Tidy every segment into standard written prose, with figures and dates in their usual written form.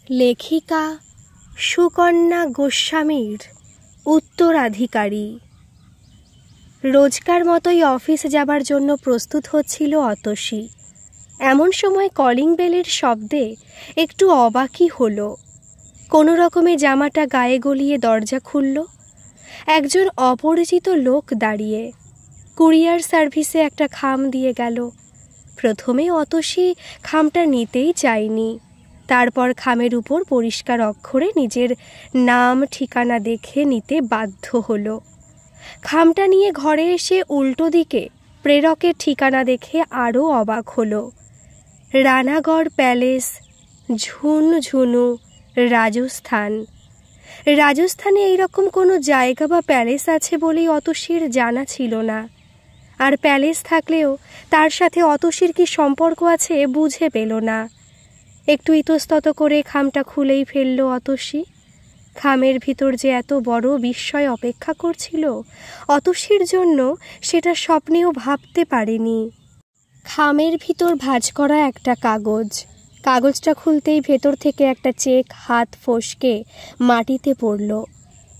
লেখিকা সুকন্যা গোস্বামীর উত্তরাধিকারী। রোজকার মতোই অফিস যাবার জন্য প্রস্তুত হচ্ছিল অতসী। এমন সময় কলিং বেলের শব্দে একটু অবাকই হলো। কোনো রকমে জামাটা গায়ে গলিয়ে দরজা খুলল। একজন অপরিচিত লোক দাঁড়িয়ে। কুরিয়ার সার্ভিসে একটা খাম দিয়ে গেল। প্রথমে অতসী খামটা নিতেই চায়নি। তারপর খামের উপর পরিষ্কার অক্ষরে নিজের নাম ঠিকানা দেখে নিতে বাধ্য হলো। খামটা নিয়ে ঘরে এসে উল্টো দিকে প্রেরকের ঠিকানা দেখে আরও অবাক হলো। রানাগড় প্যালেস, ঝুনঝুনু, রাজস্থান। রাজস্থানে এইরকম কোনো জায়গা বা প্যালেস আছে বলেই অতসীর জানা ছিল না। আর প্যালেস থাকলেও তার সাথে অতসীর কি সম্পর্ক আছে বুঝে পেল না। একটু ইতস্তত করে খামটা খুলেই ফেলল অতসী। খামের ভিতর যে এত বড় বিস্ময় অপেক্ষা করছিল অতসীর জন্য, সেটা স্বপ্নেও ভাবতে পারেনি। খামের ভিতর ভাঁজ করা একটা কাগজ। কাগজটা খুলতেই ভেতর থেকে একটা চেক হাত ফসকে মাটিতে পড়ল।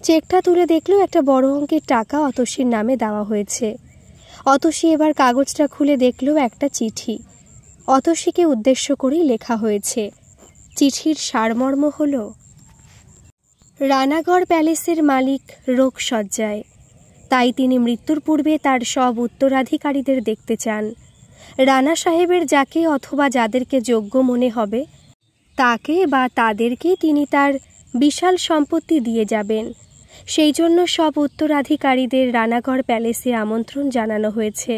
চেকটা তুলে দেখলো একটা বড় অঙ্কের টাকা অতসীর নামে দেওয়া হয়েছে। অতসী এবার কাগজটা খুলে দেখল একটা চিঠি। অতসীকে উদ্দেশ্য করেই লেখা হয়েছে। চিঠির সারমর্ম হল, রানাগড় প্যালেসের মালিক রোগশয্যায়, তাই তিনি মৃত্যুর পূর্বে তার সব উত্তরাধিকারীদের দেখতে চান। রানা সাহেবের যাকে অথবা যাদেরকে যোগ্য মনে হবে তাকে বা তাদেরকে তিনি তার বিশাল সম্পত্তি দিয়ে যাবেন। সেই জন্য সব উত্তরাধিকারীদের রানাগড় প্যালেসে আমন্ত্রণ জানানো হয়েছে।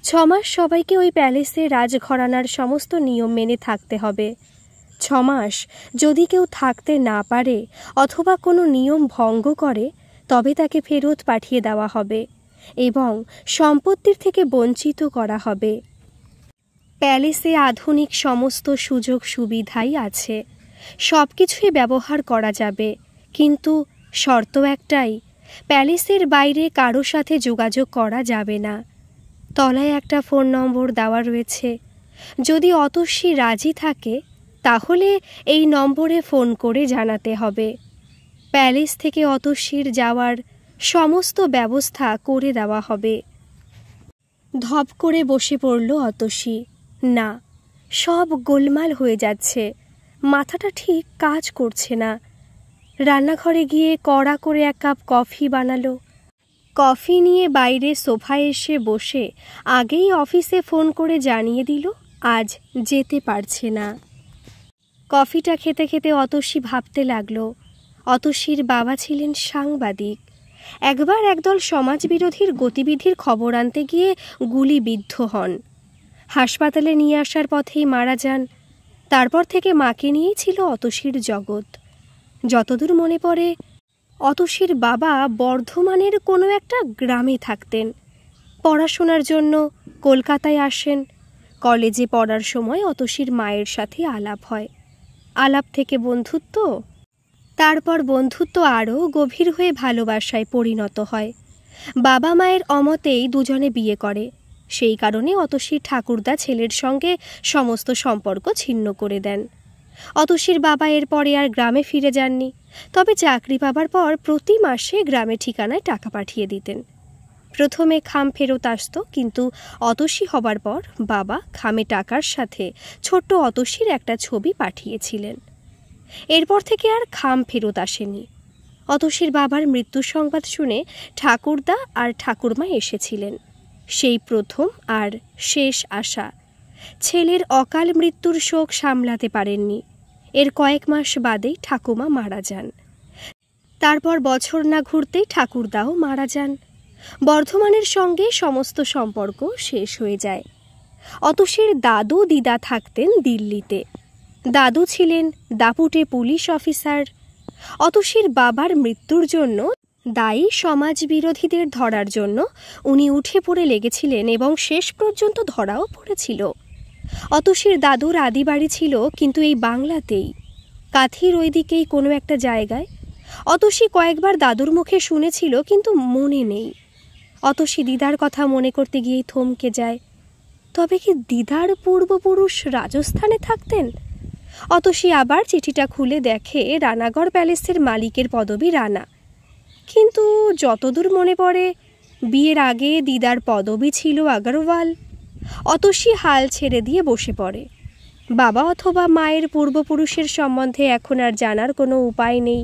6 মাস সবাইকে ওই প্যালেসে রাজঘরানার সমস্ত নিয়ম মেনে থাকতে হবে। 6 মাস যদি কেউ থাকতে না পারে অথবা কোনো নিয়ম ভঙ্গ করে তবে তাকে ফেরত পাঠিয়ে দেওয়া হবে এবং সম্পত্তির থেকে বঞ্চিত করা হবে। প্যালেসে আধুনিক সমস্ত সুযোগ সুবিধাই আছে, সব কিছুই ব্যবহার করা যাবে, কিন্তু শর্ত একটাই, প্যালেসের বাইরে কারো সাথে যোগাযোগ করা যাবে না। তলায় একটা ফোন নম্বর দেওয়া রয়েছে। যদি অতসী রাজি থাকে তাহলে এই নম্বরে ফোন করে জানাতে হবে। প্যালেস থেকে অতসীর যাওয়ার সমস্ত ব্যবস্থা করে দেওয়া হবে। ধপ করে বসে পড়ল অতসী। না, সব গোলমাল হয়ে যাচ্ছে, মাথাটা ঠিক কাজ করছে না। রান্নাঘরে গিয়ে কড়া করে 1 কাপ কফি বানালো। কফি নিয়ে বাইরে সোফায় এসে বসে আগেই অফিসে ফোন করে জানিয়ে দিল আজ যেতে পারছে না। কফিটা খেতে খেতে অতসী ভাবতে লাগলো, অতসীর বাবা ছিলেন সাংবাদিক। একবার একদল সমাজবিরোধীর গতিবিধির খবর আনতে গিয়ে গুলিবিদ্ধ হন। হাসপাতালে নিয়ে আসার পথেই মারা যান। তারপর থেকে মাকে নিয়েই ছিল অতসীর জগৎ। যতদূর মনে পড়ে অতসীর বাবা বর্ধমানের কোনো একটা গ্রামে থাকতেন। পড়াশোনার জন্য কলকাতায় আসেন। কলেজে পড়ার সময় অতসীর মায়ের সাথে আলাপ হয়। আলাপ থেকে বন্ধুত্ব, তারপর বন্ধুত্ব আরও গভীর হয়ে ভালোবাসায় পরিণত হয়। বাবা মায়ের অমতেই দুজনে বিয়ে করে। সেই কারণে অতসীর ঠাকুরদা ছেলের সঙ্গে সমস্ত সম্পর্ক ছিন্ন করে দেন। অতসীর বাবা এরপরে আর গ্রামে ফিরে যাননি, তবে চাকরি পাবার পর প্রতি মাসে গ্রামে ঠিকানায় টাকা পাঠিয়ে দিতেন। প্রথমে খাম ফেরত আসত, কিন্তু অতসী হবার পর বাবা খামে টাকার সাথে ছোট্ট অতসীর একটা ছবি পাঠিয়েছিলেন। এরপর থেকে আর খাম ফেরত আসেনি। অতসীর বাবার মৃত্যুর সংবাদ শুনে ঠাকুরদা আর ঠাকুরমা এসেছিলেন। সেই প্রথম আর শেষ আশা। ছেলের অকাল মৃত্যুর শোক সামলাতে পারেননি। এর কয়েক মাস বাদেই ঠাকুমা মারা যান। তারপর বছর না ঘুরতেই ঠাকুরদাও মারা যান। বর্ধমানের সঙ্গে সমস্ত সম্পর্ক শেষ হয়ে যায়। অতসীর দাদু দিদা থাকতেন দিল্লিতে। দাদু ছিলেন দাপুটে পুলিশ অফিসার। অতসীর বাবার মৃত্যুর জন্য দায়ী সমাজবিরোধীদের ধরার জন্য উনি উঠে পড়ে লেগেছিলেন এবং শেষ পর্যন্ত ধরাও পড়েছিল। অতসীর দাদুর আদি বাড়ি ছিল কিন্তু এই বাংলাতেই, কাথির ওই দিকেই কোনো একটা জায়গায়। অতসী কয়েকবার দাদুর মুখে শুনেছিল কিন্তু মনে নেই। অতসী দিদার কথা মনে করতে গিয়েই থমকে যায়। তবে কি দিদার পূর্বপুরুষ রাজস্থানে থাকতেন? অতসী আবার চিঠিটা খুলে দেখে রানাগড় প্যালেসের মালিকের পদবি রানা। কিন্তু যতদূর মনে পড়ে বিয়ের আগে দিদার পদবি ছিল আগরওয়াল। অতসী হাল ছেড়ে দিয়ে বসে পড়ে। বাবা অথবা মায়ের পূর্বপুরুষের সম্বন্ধে এখন আর জানার কোনো উপায় নেই,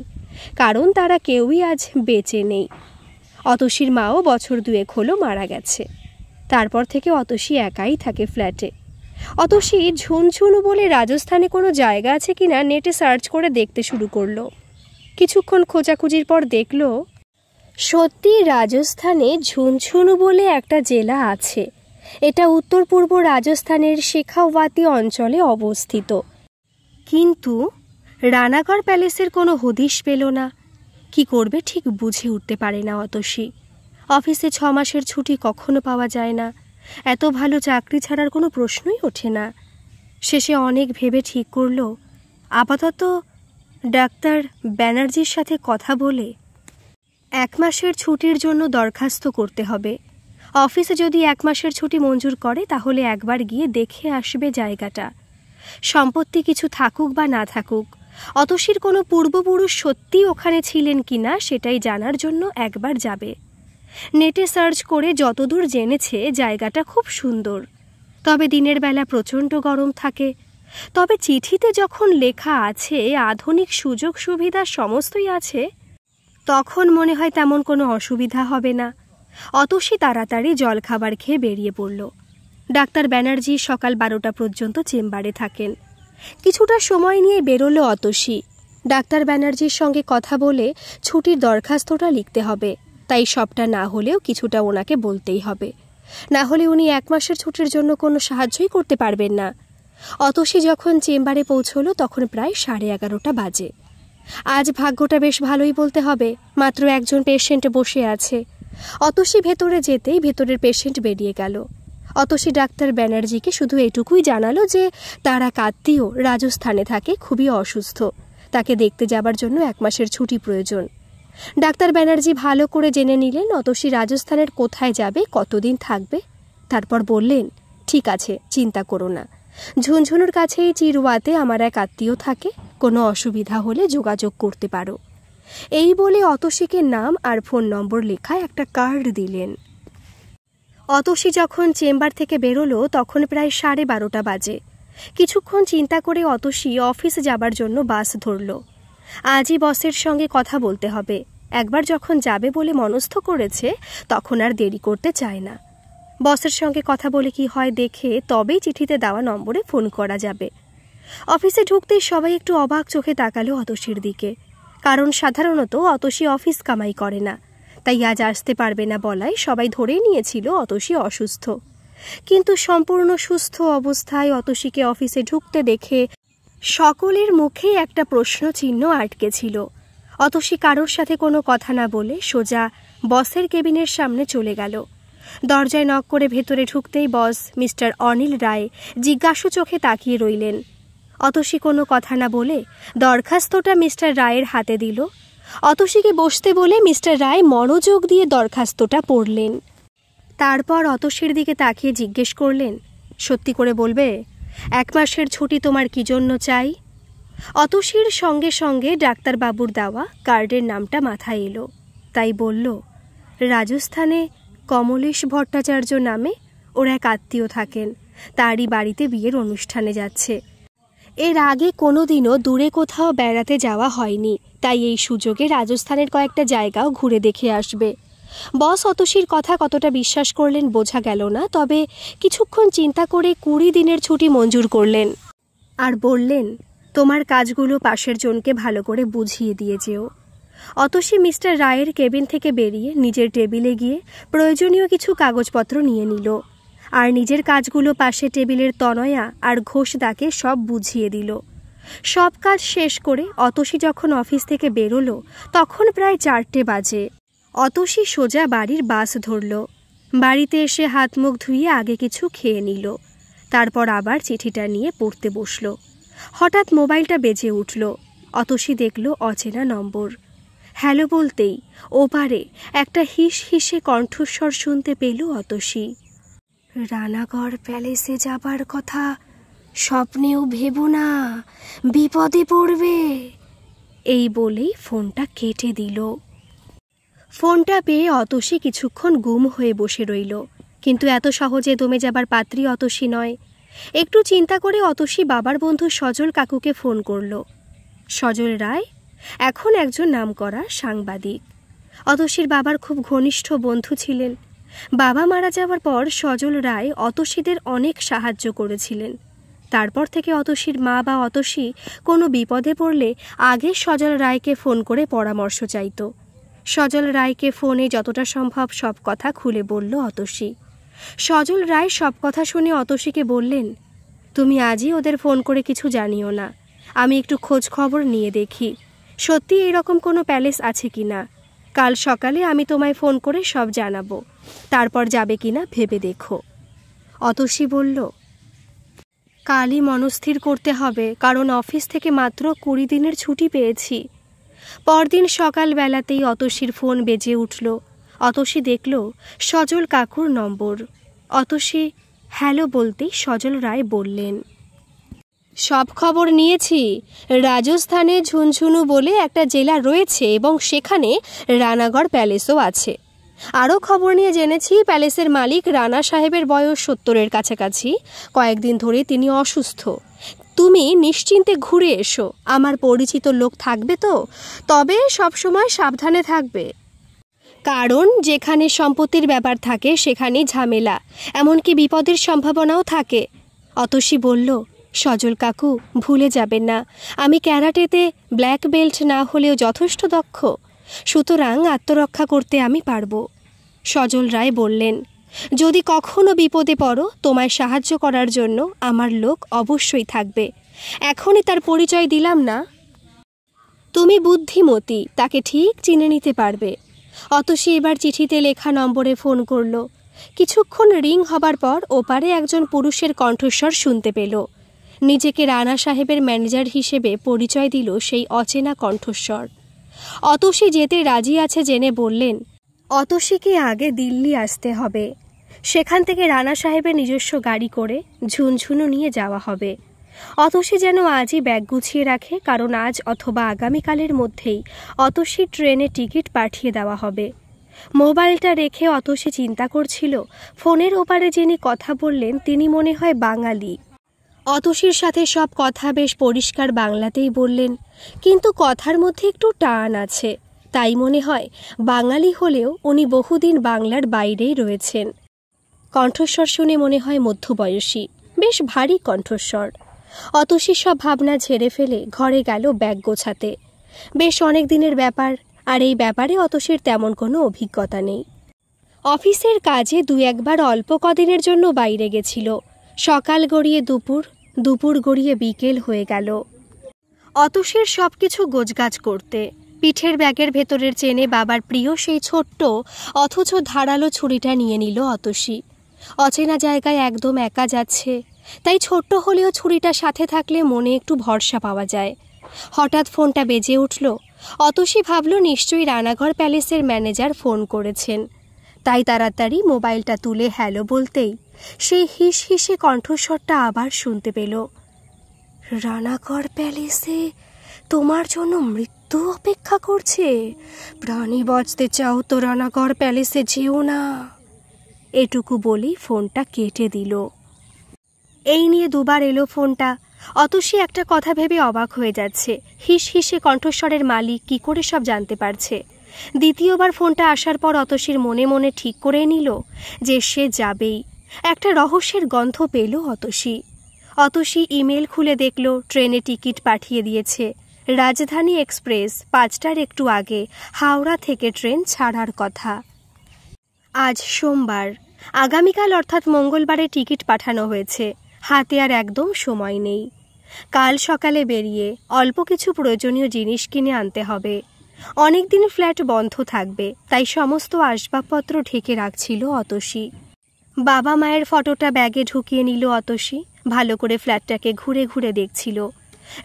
কারণ তারা কেউই আজ বেঁচে নেই। অতসীর মাও বছর 2 হলো মারা গেছে। তারপর থেকে অতসী একাই থাকে ফ্ল্যাটে। অতসী ঝুনঝুনু বলে রাজস্থানে কোনো জায়গা আছে কিনা নেটে সার্চ করে দেখতে শুরু করলো। কিছুক্ষণ খোঁজাখুঁজির পর দেখল সত্যি রাজস্থানে ঝুনঝুনু বলে একটা জেলা আছে। এটা উত্তর পূর্ব রাজস্থানের শেখাওয়াতি অঞ্চলে অবস্থিত। কিন্তু রানাগড় প্যালেসের কোনো হদিশ পেল না। কি করবে ঠিক বুঝে উঠতে পারে না অতসী। অফিসে 6 মাসের ছুটি কখনো পাওয়া যায় না। এত ভালো চাকরি ছাড়ার কোনো প্রশ্নই ওঠে না। শেষে অনেক ভেবে ঠিক করল আপাতত ডাক্তার ব্যানার্জির সাথে কথা বলে 1 মাসের ছুটির জন্য দরখাস্ত করতে হবে। অফিসে যদি 1 মাসের ছুটি মঞ্জুর করে তাহলে একবার গিয়ে দেখে আসবে জায়গাটা। সম্পত্তি কিছু থাকুক বা না থাকুক, অতসীর কোনো পূর্বপুরুষ সত্যি ওখানে ছিলেন কিনা সেটাই জানার জন্য একবার যাবে। নেটে সার্চ করে যতদূর জেনেছে জায়গাটা খুব সুন্দর, তবে দিনের বেলা প্রচণ্ড গরম থাকে। তবে চিঠিতে যখন লেখা আছে আধুনিক সুযোগ সুবিধা সমস্তই আছে, তখন মনে হয় তেমন কোনো অসুবিধা হবে না। অতসী তাড়াতাড়ি জলখাবার খেয়ে বেরিয়ে পড়ল। ডাক্তার ব্যানার্জি সকাল 12টা পর্যন্ত চেম্বারে থাকেন। কিছুটা সময় নিয়ে বেরোলো অতসী। ডাক্তার ব্যানার্জির সঙ্গে কথা বলে ছুটির দরখাস্তটা লিখতে হবে, তাই সবটা না হলেও কিছুটা ওনাকে বলতেই হবে, না হলে উনি 1 মাসের ছুটির জন্য কোনো সাহায্যই করতে পারবেন না। অতসী যখন চেম্বারে পৌঁছলো তখন প্রায় 11:30 বাজে। আজ ভাগ্যটা বেশ ভালোই বলতে হবে, মাত্র একজন পেশেন্ট বসে আছে। অতসী ভেতরে যেতেই ভেতরের পেশেন্ট বেরিয়ে গেল। অতসী ডাক্তার ব্যানার্জিকে শুধু এটুকুই জানালো যে তার এক আত্মীয় রাজস্থানে থাকে, খুবই অসুস্থ, তাকে দেখতে যাবার জন্য 1 মাসের ছুটি প্রয়োজন। ডাক্তার ব্যানার্জি ভালো করে জেনে নিলেন অতসী রাজস্থানের কোথায় যাবে, কতদিন থাকবে। তারপর বললেন, ঠিক আছে, চিন্তা করো না, ঝুনঝুনুর কাছেই চিরওয়াতে আমার এক আত্মীয় থাকে, কোনো অসুবিধা হলে যোগাযোগ করতে পারো। এই বলে অতসীকে নাম আর ফোন নম্বর লেখা একটা কার্ড দিলেন। অতসী যখন চেম্বার থেকে বেরোলো তখন প্রায় 12:30 বাজে। কিছুক্ষণ চিন্তা করে অতসী অফিসে যাবার জন্য বাস ধরল। আজই বসের সঙ্গে কথা বলতে হবে। একবার যখন যাবে বলে মনস্থ করেছে তখন আর দেরি করতে চায় না। বসের সঙ্গে কথা বলে কি হয় দেখে তবেই চিঠিতে দেওয়া নম্বরে ফোন করা যাবে। অফিসে ঢুকতেই সবাই একটু অবাক চোখে তাকালো অতসীর দিকে, কারণ সাধারণত অতসী অফিস কামাই করে না, তাই আজ আসতে পারবে না বলায় সবাই ধরেই নিয়েছিল অতসী অসুস্থ। কিন্তু সম্পূর্ণ সুস্থ অবস্থায় অতসীকে অফিসে ঢুকতে দেখে সকলের মুখে একটা প্রশ্ন চিহ্ন আটকে ছিল। অতসী কারোর সাথে কোনো কথা না বলে সোজা বসের কেবিনের সামনে চলে গেল। দরজায় নক করে ভেতরে ঢুকতেই বস মিস্টার অনিল রায় জিজ্ঞাসু চোখে তাকিয়ে রইলেন। অতসী কোনো কথা না বলে দরখাস্তটা মিস্টার রায়ের হাতে দিল। অতসীকে বসতে বলে মিস্টার রায় মনোযোগ দিয়ে দরখাস্তটা পড়লেন। তারপর অতসীর দিকে তাকিয়ে জিজ্ঞেস করলেন, সত্যি করে বলবে 1 মাসের ছুটি তোমার কি জন্য চাই? অতসীর সঙ্গে সঙ্গে ডাক্তারবাবুর দেওয়া কার্ডের নামটা মাথায় এলো, তাই বলল, রাজস্থানে কমলেশ ভট্টাচার্য নামে ওর এক আত্মীয় থাকেন, তারই বাড়িতে বিয়ের অনুষ্ঠানে যাচ্ছে। এর আগে কোনোদিনও দূরে কোথাও বেড়াতে যাওয়া হয়নি, তাই এই সুযোগে রাজস্থানের কয়েকটা জায়গাও ঘুরে দেখে আসবে। বস অতসীর কথা কতটা বিশ্বাস করলেন বোঝা গেল না, তবে কিছুক্ষণ চিন্তা করে 20 দিনের ছুটি মঞ্জুর করলেন আর বললেন, তোমার কাজগুলো পাশের জনকে ভালো করে বুঝিয়ে দিয়ে যেও। অতসী মিস্টার রায়ের কেবিন থেকে বেরিয়ে নিজের টেবিলে গিয়ে প্রয়োজনীয় কিছু কাগজপত্র নিয়ে নিল আর নিজের কাজগুলো পাশে টেবিলের তনয়া আর ঘোষদাকে সব বুঝিয়ে দিল। সব কাজ শেষ করে অতসী যখন অফিস থেকে বেরোলো তখন প্রায় 4টে বাজে। অতসী সোজা বাড়ির বাস ধরল। বাড়িতে এসে হাত মুখ ধুয়ে আগে কিছু খেয়ে নিল, তারপর আবার চিঠিটা নিয়ে পড়তে বসল। হঠাৎ মোবাইলটা বেজে উঠল। অতসী দেখল অচেনা নম্বর। হ্যালো বলতেই ওপারে একটা হিস হিসে কণ্ঠস্বর শুনতে পেল অতসী। রানাগড় প্যালেসে যাবার কথা স্বপ্নেও ভেবো না, বিপদে পড়বে। এই বলেই ফোনটা কেটে দিল। ফোনটা পেয়ে অতসী কিছুক্ষণ গুম হয়ে বসে রইল, কিন্তু এত সহজে দমে যাবার পাত্রী অতসী নয়। একটু চিন্তা করে অতসী বাবার বন্ধু সজল কাকুকে ফোন করল। সজল রায় এখন একজন নামকরা সাংবাদিক। অতসীর বাবার খুব ঘনিষ্ঠ বন্ধু ছিলেন। বাবা মারা যাওয়ার পর সজল রায় অতসীদের অনেক সাহায্য করেছিলেন। তারপর থেকে অতসীর মা বা অতসী কোনো বিপদে পড়লে আগে সজল রায়কে ফোন করে পরামর্শ চাইত। সজল রায়কে ফোনে যতটা সম্ভব সব কথা খুলে বলল অতসী। সজল রায় সব কথা শুনে অতসীকে বললেন, তুমি আজই ওদের ফোন করে কিছু জানিও না, আমি একটু খোঁজ খবর নিয়ে দেখি সত্যি এরকম কোনো প্যালেস আছে কিনা। কাল সকালে আমি তোমায় ফোন করে সব জানাবো, তারপর যাবে কিনা ভেবে দেখো। অতসী বলল, কালই মনস্থির করতে হবে, কারণ অফিস থেকে মাত্র 20 দিনের ছুটি পেয়েছি। পরদিন সকালবেলাতেই অতসীর ফোন বেজে উঠল। অতসী দেখল সজল কাকুর নম্বর। অতসী হ্যালো বলতেই সজল রায় বললেন, সব খবর নিয়েছি। রাজস্থানে ঝুনঝুনু বলে একটা জেলা রয়েছে এবং সেখানে রানাগড় প্যালেসও আছে। আরও খবর নিয়ে জেনেছি প্যালেসের মালিক রানা সাহেবের বয়স 70-এর কাছাকাছি। কয়েকদিন ধরে তিনি অসুস্থ। তুমি নিশ্চিন্তে ঘুরে এসো, আমার পরিচিত লোক থাকবে তো, তবে সবসময় সাবধানে থাকবে, কারণ যেখানে সম্পত্তির ব্যাপার থাকে সেখানে ঝামেলা, এমনকি বিপদের সম্ভাবনাও থাকে। অতসী বলল, সজল কাকু ভুলে যাবেন না, আমি ক্যারাটেতে ব্ল্যাক বেল্ট না হলেও যথেষ্ট দক্ষ, সুতরাং আত্মরক্ষা করতে আমি পারব। সজল রায় বললেন, যদি কখনো বিপদে পড়ো তোমায় সাহায্য করার জন্য আমার লোক অবশ্যই থাকবে। এখনই তার পরিচয় দিলাম না, তুমি বুদ্ধিমতী, তাকে ঠিক চিনে নিতে পারবে। অতসী এবার চিঠিতে লেখা নম্বরে ফোন করল। কিছুক্ষণ রিং হবার পর ওপারে একজন পুরুষের কণ্ঠস্বর শুনতে পেল। নিজেকে রানা সাহেবের ম্যানেজার হিসেবে পরিচয় দিল সেই অচেনা কণ্ঠস্বর। অতসী যেতে রাজি আছে জেনে বললেন, অতসীকে আগে দিল্লি আসতে হবে, সেখান থেকে রানা সাহেবের নিজস্ব গাড়ি করে ঝুনঝুনু নিয়ে যাওয়া হবে। অতসী যেন আজই ব্যাগ গুছিয়ে রাখে, কারণ আজ অথবা আগামীকালের মধ্যেই অতসীর ট্রেনে টিকিট পাঠিয়ে দেওয়া হবে। মোবাইলটা রেখে অতসী চিন্তা করছিল, ফোনের ওপারে যিনি কথা বললেন তিনি মনে হয় বাঙালি। অতসীর সাথে সব কথা বেশ পরিষ্কার বাংলাতেই বললেন, কিন্তু কথার মধ্যে একটু টান আছে, তাই মনে হয় বাঙালি হলেও উনি বহুদিন বাংলার বাইরেই রয়েছেন। কণ্ঠস্বর শুনে মনে হয় মধ্যবয়সী, বেশ ভারী কণ্ঠস্বর। অতসী সব ভাবনা ঝেড়ে ফেলে ঘরে গেল ব্যাগ গোছাতে। বেশ অনেক দিনের ব্যাপার, আর এই ব্যাপারে অতসীর তেমন কোনো অভিজ্ঞতা নেই। অফিসের কাজে 2-1বার অল্প কদিনের জন্য বাইরে গেছিল। সকাল গড়িয়ে দুপুর, দুপুর গড়িয়ে বিকেল হয়ে গেল। অতসীর সব কিছু গোছগাছ করতে পিঠের ব্যাগের ভেতরের চেনে বাবার প্রিয় সেই ছোট্ট অথচ ধারালো ছুরিটা নিয়ে নিল অতসী। অচেনা জায়গায় একদম একা যাচ্ছে, তাই ছোট্ট হলেও ছুরিটা সাথে থাকলে মনে একটু ভরসা পাওয়া যায়। হঠাৎ ফোনটা বেজে উঠল। অতসী ভাবল নিশ্চয়ই রানাগড় প্যালেসের ম্যানেজার ফোন করেছেন, তাই তাড়াতাড়ি মোবাইলটা তুলে হ্যালো বলতেই সেই হিস হিসে কণ্ঠস্বরটা আবার শুনতে পেল, রানাগড় প্যালেসে তোমার জন্য মৃত্যু অপেক্ষা করছে, প্রাণী বাঁচতে চাও তো রানাগড় প্যালেসে যেও না। এটুকু বলেই ফোনটা কেটে দিল। এই নিয়ে 2বার এলো ফোনটা। অতসী একটা কথা ভেবে অবাক হয়ে যাচ্ছে, হিস হিসে কণ্ঠস্বরের মালিক কি করে সব জানতে পারছে। দ্বিতীয়বার ফোনটা আসার পর অতসীর মনে মনে ঠিক করে নিল যে সে যাবেই। একটা রহস্যের গন্ধ পেল অতসী। অতসী ইমেল খুলে দেখল ট্রেনে টিকিট পাঠিয়ে দিয়েছে। রাজধানী এক্সপ্রেস 5টার একটু আগে হাওড়া থেকে ট্রেন ছাড়ার কথা। আজ সোমবার, আগামীকাল অর্থাৎ মঙ্গলবারে টিকিট পাঠানো হয়েছে। হাতে আর একদম সময় নেই। কাল সকালে বেরিয়ে অল্প কিছু প্রয়োজনীয় জিনিস কিনে আনতে হবে। অনেকদিন ফ্ল্যাট বন্ধ থাকবে, তাই সমস্ত আসবাবপত্র ঢেকে রাখছিল অতসী। বাবা মায়ের ফটোটা ব্যাগে ঢুকিয়ে নিল অতসী। ভালো করে ফ্ল্যাটটাকে ঘুরে ঘুরে দেখছিল।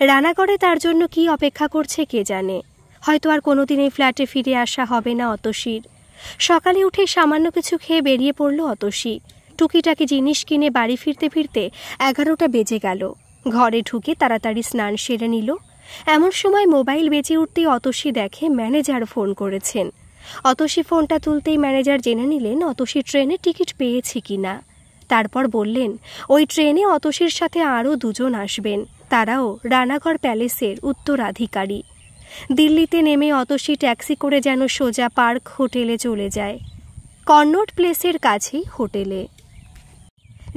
রানাগড়ে তার জন্য কি অপেক্ষা করছে কে জানে। হয়তো আর কোনোদিন এই ফ্ল্যাটে ফিরে আসা হবে না অতসীর। সকালে উঠে সামান্য কিছু খেয়ে বেরিয়ে পড়ল অতসী। টুকিটাকি জিনিস কিনে বাড়ি ফিরতে ফিরতে 11টা বেজে গেল। ঘরে ঢুকে তাড়াতাড়ি স্নান সেরে নিল। এমন সময় মোবাইল বেজে উঠতেই অতসী দেখে ম্যানেজার ফোন করেছেন। অতসী ফোনটা তুলতেই ম্যানেজার জেনে নিলেন অতসী ট্রেনে টিকিট পেয়েছে কিনা। তারপর বললেন ওই ট্রেনে অতসীর সাথে আরও 2 জন আসবেন, তারাও রানাগড় প্যালেসের উত্তরাধিকারী। দিল্লিতে নেমে অতসী ট্যাক্সি করে যেন সোজা পার্ক হোটেলে চলে যায়। কর্নট প্লেসের কাছেই হোটেলে।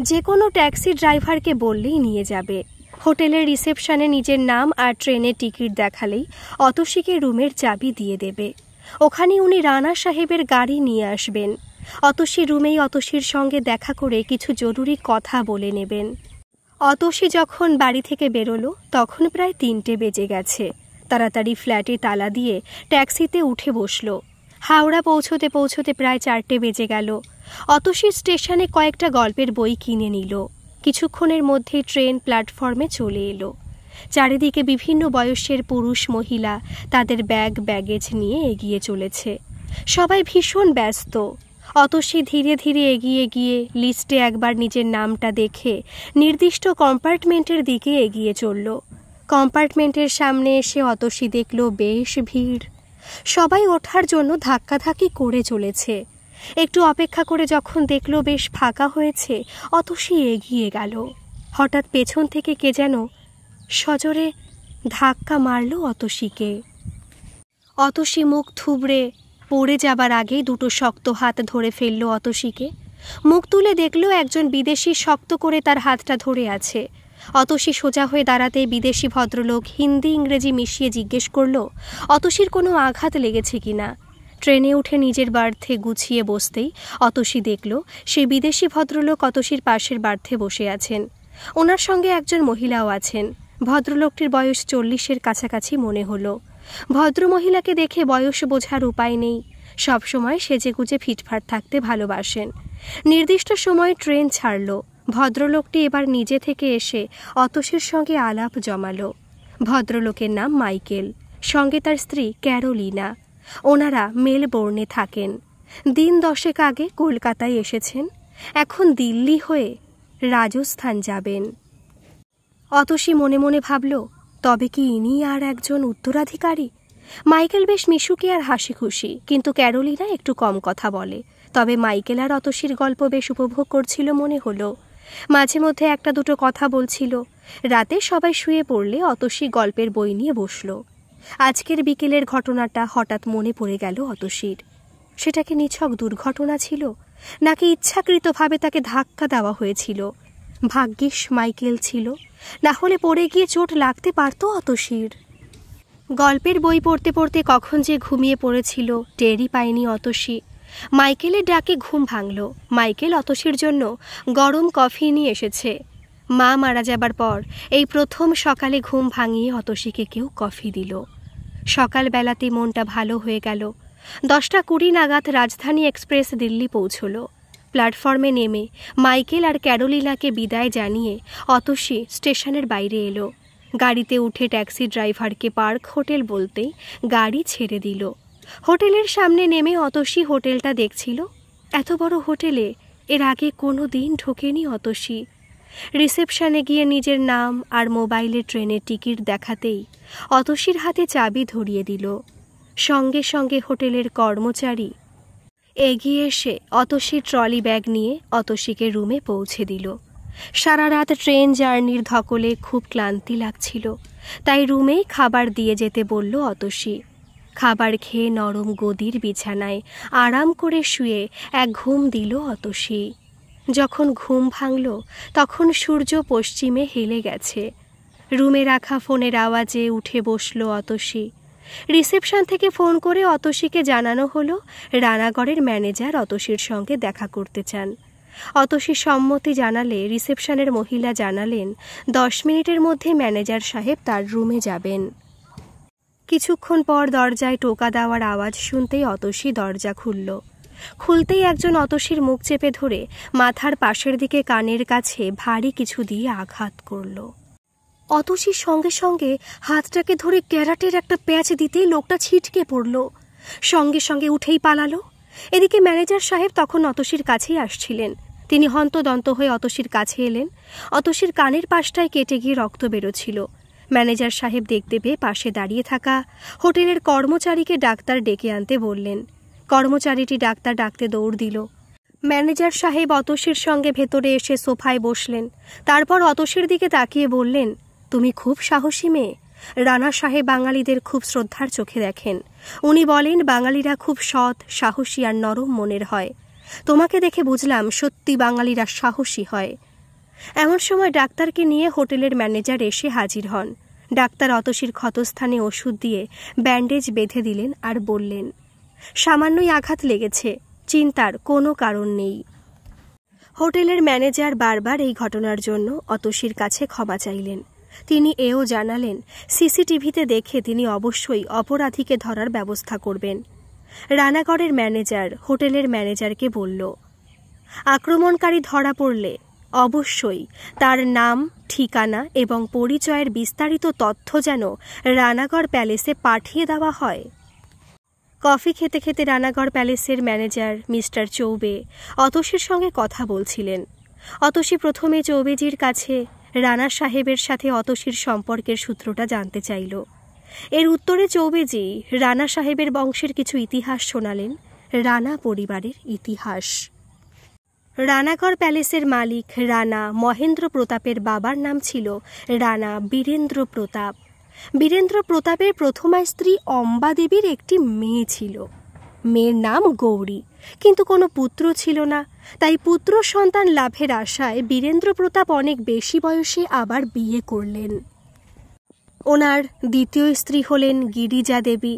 যে কোনো ট্যাক্সি ড্রাইভারকে বললেই নিয়ে যাবে। হোটেলের রিসেপশনে নিজের নাম আর ট্রেনের টিকিট দেখালেই অতসীকে রুমের চাবি দিয়ে দেবে। ওখানে উনি রানা সাহেবের গাড়ি নিয়ে আসবেন। অতসী রুমেই অতসীর সঙ্গে দেখা করে কিছু জরুরি কথা বলে নেবেন। অতসী যখন বাড়ি থেকে বেরোলো তখন প্রায় 3টে বেজে গেছে। তাড়াতাড়ি ফ্ল্যাটে তালা দিয়ে ট্যাক্সিতে উঠে বসল। হাওড়া পৌঁছতে পৌঁছতে প্রায় 4টে বেজে গেল। অতসী স্টেশনে কয়েকটা গল্পের বই কিনে নিল। কিছুক্ষণের মধ্যে ট্রেন প্ল্যাটফর্মে চলে এলো। চারিদিকে বিভিন্ন বয়সের পুরুষ মহিলা তাদের ব্যাগ ব্যাগেজ নিয়ে এগিয়ে চলেছে। সবাই ভীষণ ব্যস্ত। অতসী ধীরে ধীরে এগিয়ে গিয়ে লিস্টে একবার নিজের নামটা দেখে নির্দিষ্ট কম্পার্টমেন্টের দিকে এগিয়ে চলল। কম্পার্টমেন্টের সামনে এসে অতসী দেখল বেশ ভিড়। সবাই ওঠার জন্য ধাক্কাধাক্কি করে চলেছে। একটু অপেক্ষা করে যখন দেখল বেশ ফাঁকা হয়েছে, অতসী এগিয়ে গেল। হঠাৎ পেছন থেকে কে যেন সজোরে ধাক্কা মারল অতসীকে। অতসী মুখ থুবড়ে পড়ে যাবার আগেই 2টো শক্ত হাত ধরে ফেলল অতসীকে। মুখ তুলে দেখল একজন বিদেশি শক্ত করে তার হাতটা ধরে আছে। অতসী সোজা হয়ে দাঁড়াতে বিদেশি ভদ্রলোক হিন্দি ইংরেজি মিশিয়ে জিজ্ঞেস করল অতসীর কোনো আঘাত লেগেছে কিনা। ট্রেনে উঠে নিজের বার্থে গুছিয়ে বসতেই অতসী দেখল সেই বিদেশি ভদ্রলোক অতসীর পাশের বার্থে বসে আছেন। ওনার সঙ্গে একজন মহিলাও আছেন। ভদ্রলোকটির বয়স 40-এর কাছাকাছি মনে হলো। ভদ্রমহিলাকে দেখে বয়স বোঝার উপায় নেই। সবসময় সেজেগুজে ফিটফাট থাকতে ভালোবাসেন। নির্দিষ্ট সময় ট্রেন ছাড়ল। ভদ্রলোকটি এবার নিজে থেকে এসে অতসীর সঙ্গে আলাপ জমালো। ভদ্রলোকের নাম মাইকেল, সঙ্গে তার স্ত্রী ক্যারোলিনা। ওনারা মেলবোর্নে থাকেন। দিন 10 আগে কলকাতায় এসেছেন, এখন দিল্লি হয়ে রাজস্থান যাবেন। অতসী মনে মনে ভাবল তবে কি ইনি আর একজন উত্তরাধিকারী। মাইকেল বেশ মিশুকে আর হাসি খুশি, কিন্তু ক্যারোলিনা একটু কম কথা বলে। তবে মাইকেল আর অতসীর গল্প বেশ উপভোগ করছিল মনে হলো। মাঝে মধ্যে 1-2 কথা বলছিল। রাতে সবাই শুয়ে পড়লে অতসী গল্পের বই নিয়ে বসল। আজকের বিকেলের ঘটনাটা হঠাৎ মনে পড়ে গেল অতসীর। সেটা কি নিছক দুর্ঘটনা ছিল, নাকি ইচ্ছাকৃতভাবে তাকে ধাক্কা দেওয়া হয়েছিল? ভাগ্যিস মাইকেল ছিল, না হলে পড়ে গিয়ে চোট লাগতে পারত অতসীর। গল্পের বই পড়তে পড়তে কখন যে ঘুমিয়ে পড়েছিল টেরই পায়নি অতসী। মাইকেলের ডাকে ঘুম ভাঙল। মাইকেল অতসীর জন্য গরম কফি নিয়ে এসেছে। মা মারা যাবার পর এই প্রথম সকালে ঘুম ভাঙিয়ে অতসীকে কেউ কফি দিল। সকালবেলাতে মনটা ভালো হয়ে গেল। 10টা 20 নাগাদ রাজধানী এক্সপ্রেস দিল্লি পৌঁছল। প্ল্যাটফর্মে নেমে মাইকেল আর ক্যারোলিনাকে বিদায় জানিয়ে অতসী স্টেশনের বাইরে এলো। গাড়িতে উঠে ট্যাক্সি ড্রাইভারকে পার্ক হোটেল বলতেই গাড়ি ছেড়ে দিল। হোটেলের সামনে নেমে অতসী হোটেলটা দেখছিল। এত বড় হোটেলে এর আগে কোনো দিন ঢোকেনি অতসী। রিসেপশনে গিয়ে নিজের নাম আর মোবাইলে ট্রেনের টিকিট দেখাতেই অতসীর হাতে চাবি ধরিয়ে দিল। সঙ্গে সঙ্গে হোটেলের কর্মচারী এগিয়ে এসে অতসীর ট্রলি ব্যাগ নিয়ে অতসীকে রুমে পৌঁছে দিল। সারা রাত ট্রেন জার্নির ধকলে খুব ক্লান্তি লাগছিল, তাই রুমেই খাবার দিয়ে যেতে বলল অতসী। খাবার খেয়ে নরম গদির বিছানায় আরাম করে শুয়ে এক ঘুম দিল অতসী। যখন ঘুম ভাঙল তখন সূর্য পশ্চিমে হেলে গেছে। রুমে রাখা ফোনের আওয়াজে উঠে বসল অতসী। রিসেপশন থেকে ফোন করে অতসীকে জানানো হলো রানাগড়ের ম্যানেজার অতসীর সঙ্গে দেখা করতে চান। অতসী সম্মতি জানালে রিসেপশনের মহিলা জানালেন 10 মিনিটের মধ্যে ম্যানেজার সাহেব তার রুমে যাবেন। কিছুক্ষণ পর দরজায় টোকা দেওয়ার আওয়াজ শুনতেই অতসী দরজা খুলল। খুলতেই একজন অতসীর মুখ চেপে ধরে মাথার পাশের দিকে কানের কাছে ভারী কিছু দিয়ে আঘাত করল। অতসীর সঙ্গে সঙ্গে হাতটাকে ধরে ক্যারাটের একটা প্যাচ দিতেই লোকটা ছিটকে পড়ল। সঙ্গে সঙ্গে উঠেই পালালো। এদিকে ম্যানেজার সাহেব তখন অতসীর কাছেই আসছিলেন। তিনি হন্তদন্ত হয়ে অতসীর কাছে এলেন। অতসীর কানের পাশটায় কেটে গিয়ে রক্ত বেরোচ্ছিল। ম্যানেজার সাহেব দেখতে পেয়ে পাশে দাঁড়িয়ে থাকা হোটেলের কর্মচারীকে ডাক্তার ডেকে আনতে বললেন। কর্মচারীটি ডাক্তার ডাকতে দৌড় দিল। ম্যানেজার সাহেব অতসীর সঙ্গে ভেতরে এসে সোফায় বসলেন। তারপর অতসীর দিকে তাকিয়ে বললেন, তুমি খুব সাহসী মেয়ে। রানা সাহেব বাঙালিদের খুব শ্রদ্ধার চোখে দেখেন। উনি বলেন বাঙালিরা খুব সৎ, সাহসী আর নরম মনের হয়। তোমাকে দেখে বুঝলাম সত্যি বাঙালিরা সাহসী হয়। এমন সময় ডাক্তারকে নিয়ে হোটেলের ম্যানেজার এসে হাজির হন। ডাক্তার অতসীর ক্ষতস্থানে ওষুধ দিয়ে ব্যান্ডেজ বেঁধে দিলেন আর বললেন, সামান্যই আঘাত লেগেছে, চিন্তার কোনো কারণ নেই। হোটেলের ম্যানেজার বারবার এই ঘটনার জন্য অতসীর কাছে ক্ষমা চাইলেন। তিনি এও জানালেন সিসিটিভিতে দেখে তিনি অবশ্যই অপরাধীকে ধরার ব্যবস্থা করবেন। রানাগড়ের ম্যানেজার হোটেলের ম্যানেজারকে বলল, আক্রমণকারী ধরা পড়লে অবশ্যই তার নাম, ঠিকানা এবং পরিচয়ের বিস্তারিত তথ্য যেন রানাগড় প্যালেসে পাঠিয়ে দেওয়া হয়। কফি খেতে খেতে রানাগড় প্যালেসের ম্যানেজার মিস্টার চৌবে অতসীর সঙ্গে কথা বলছিলেন। অতসী প্রথমে চৌবেজির কাছে রানা সাহেবের সাথে অতসীর সম্পর্কের সূত্রটা জানতে চাইল। এর উত্তরে চৌবেজি রানা সাহেবের বংশের কিছু ইতিহাস শোনালেন, রানা পরিবারের ইতিহাস। রানাগড় প্যালেসের মালিক রানা মহেন্দ্র প্রতাপের বাবার নাম ছিল রানা বীরেন্দ্র প্রতাপ। বীরেন্দ্র প্রতাপের প্রথমা স্ত্রী অম্বা দেবীর একটি মেয়ে ছিল। মেয়ের নাম গৌরী, কিন্তু কোনো পুত্র ছিল না। তাই পুত্র সন্তান লাভের আশায় বীরেন্দ্র প্রতাপ অনেক বেশি বয়সে আবার বিয়ে করলেন। ওনার দ্বিতীয় স্ত্রী হলেন গিরিজা দেবী।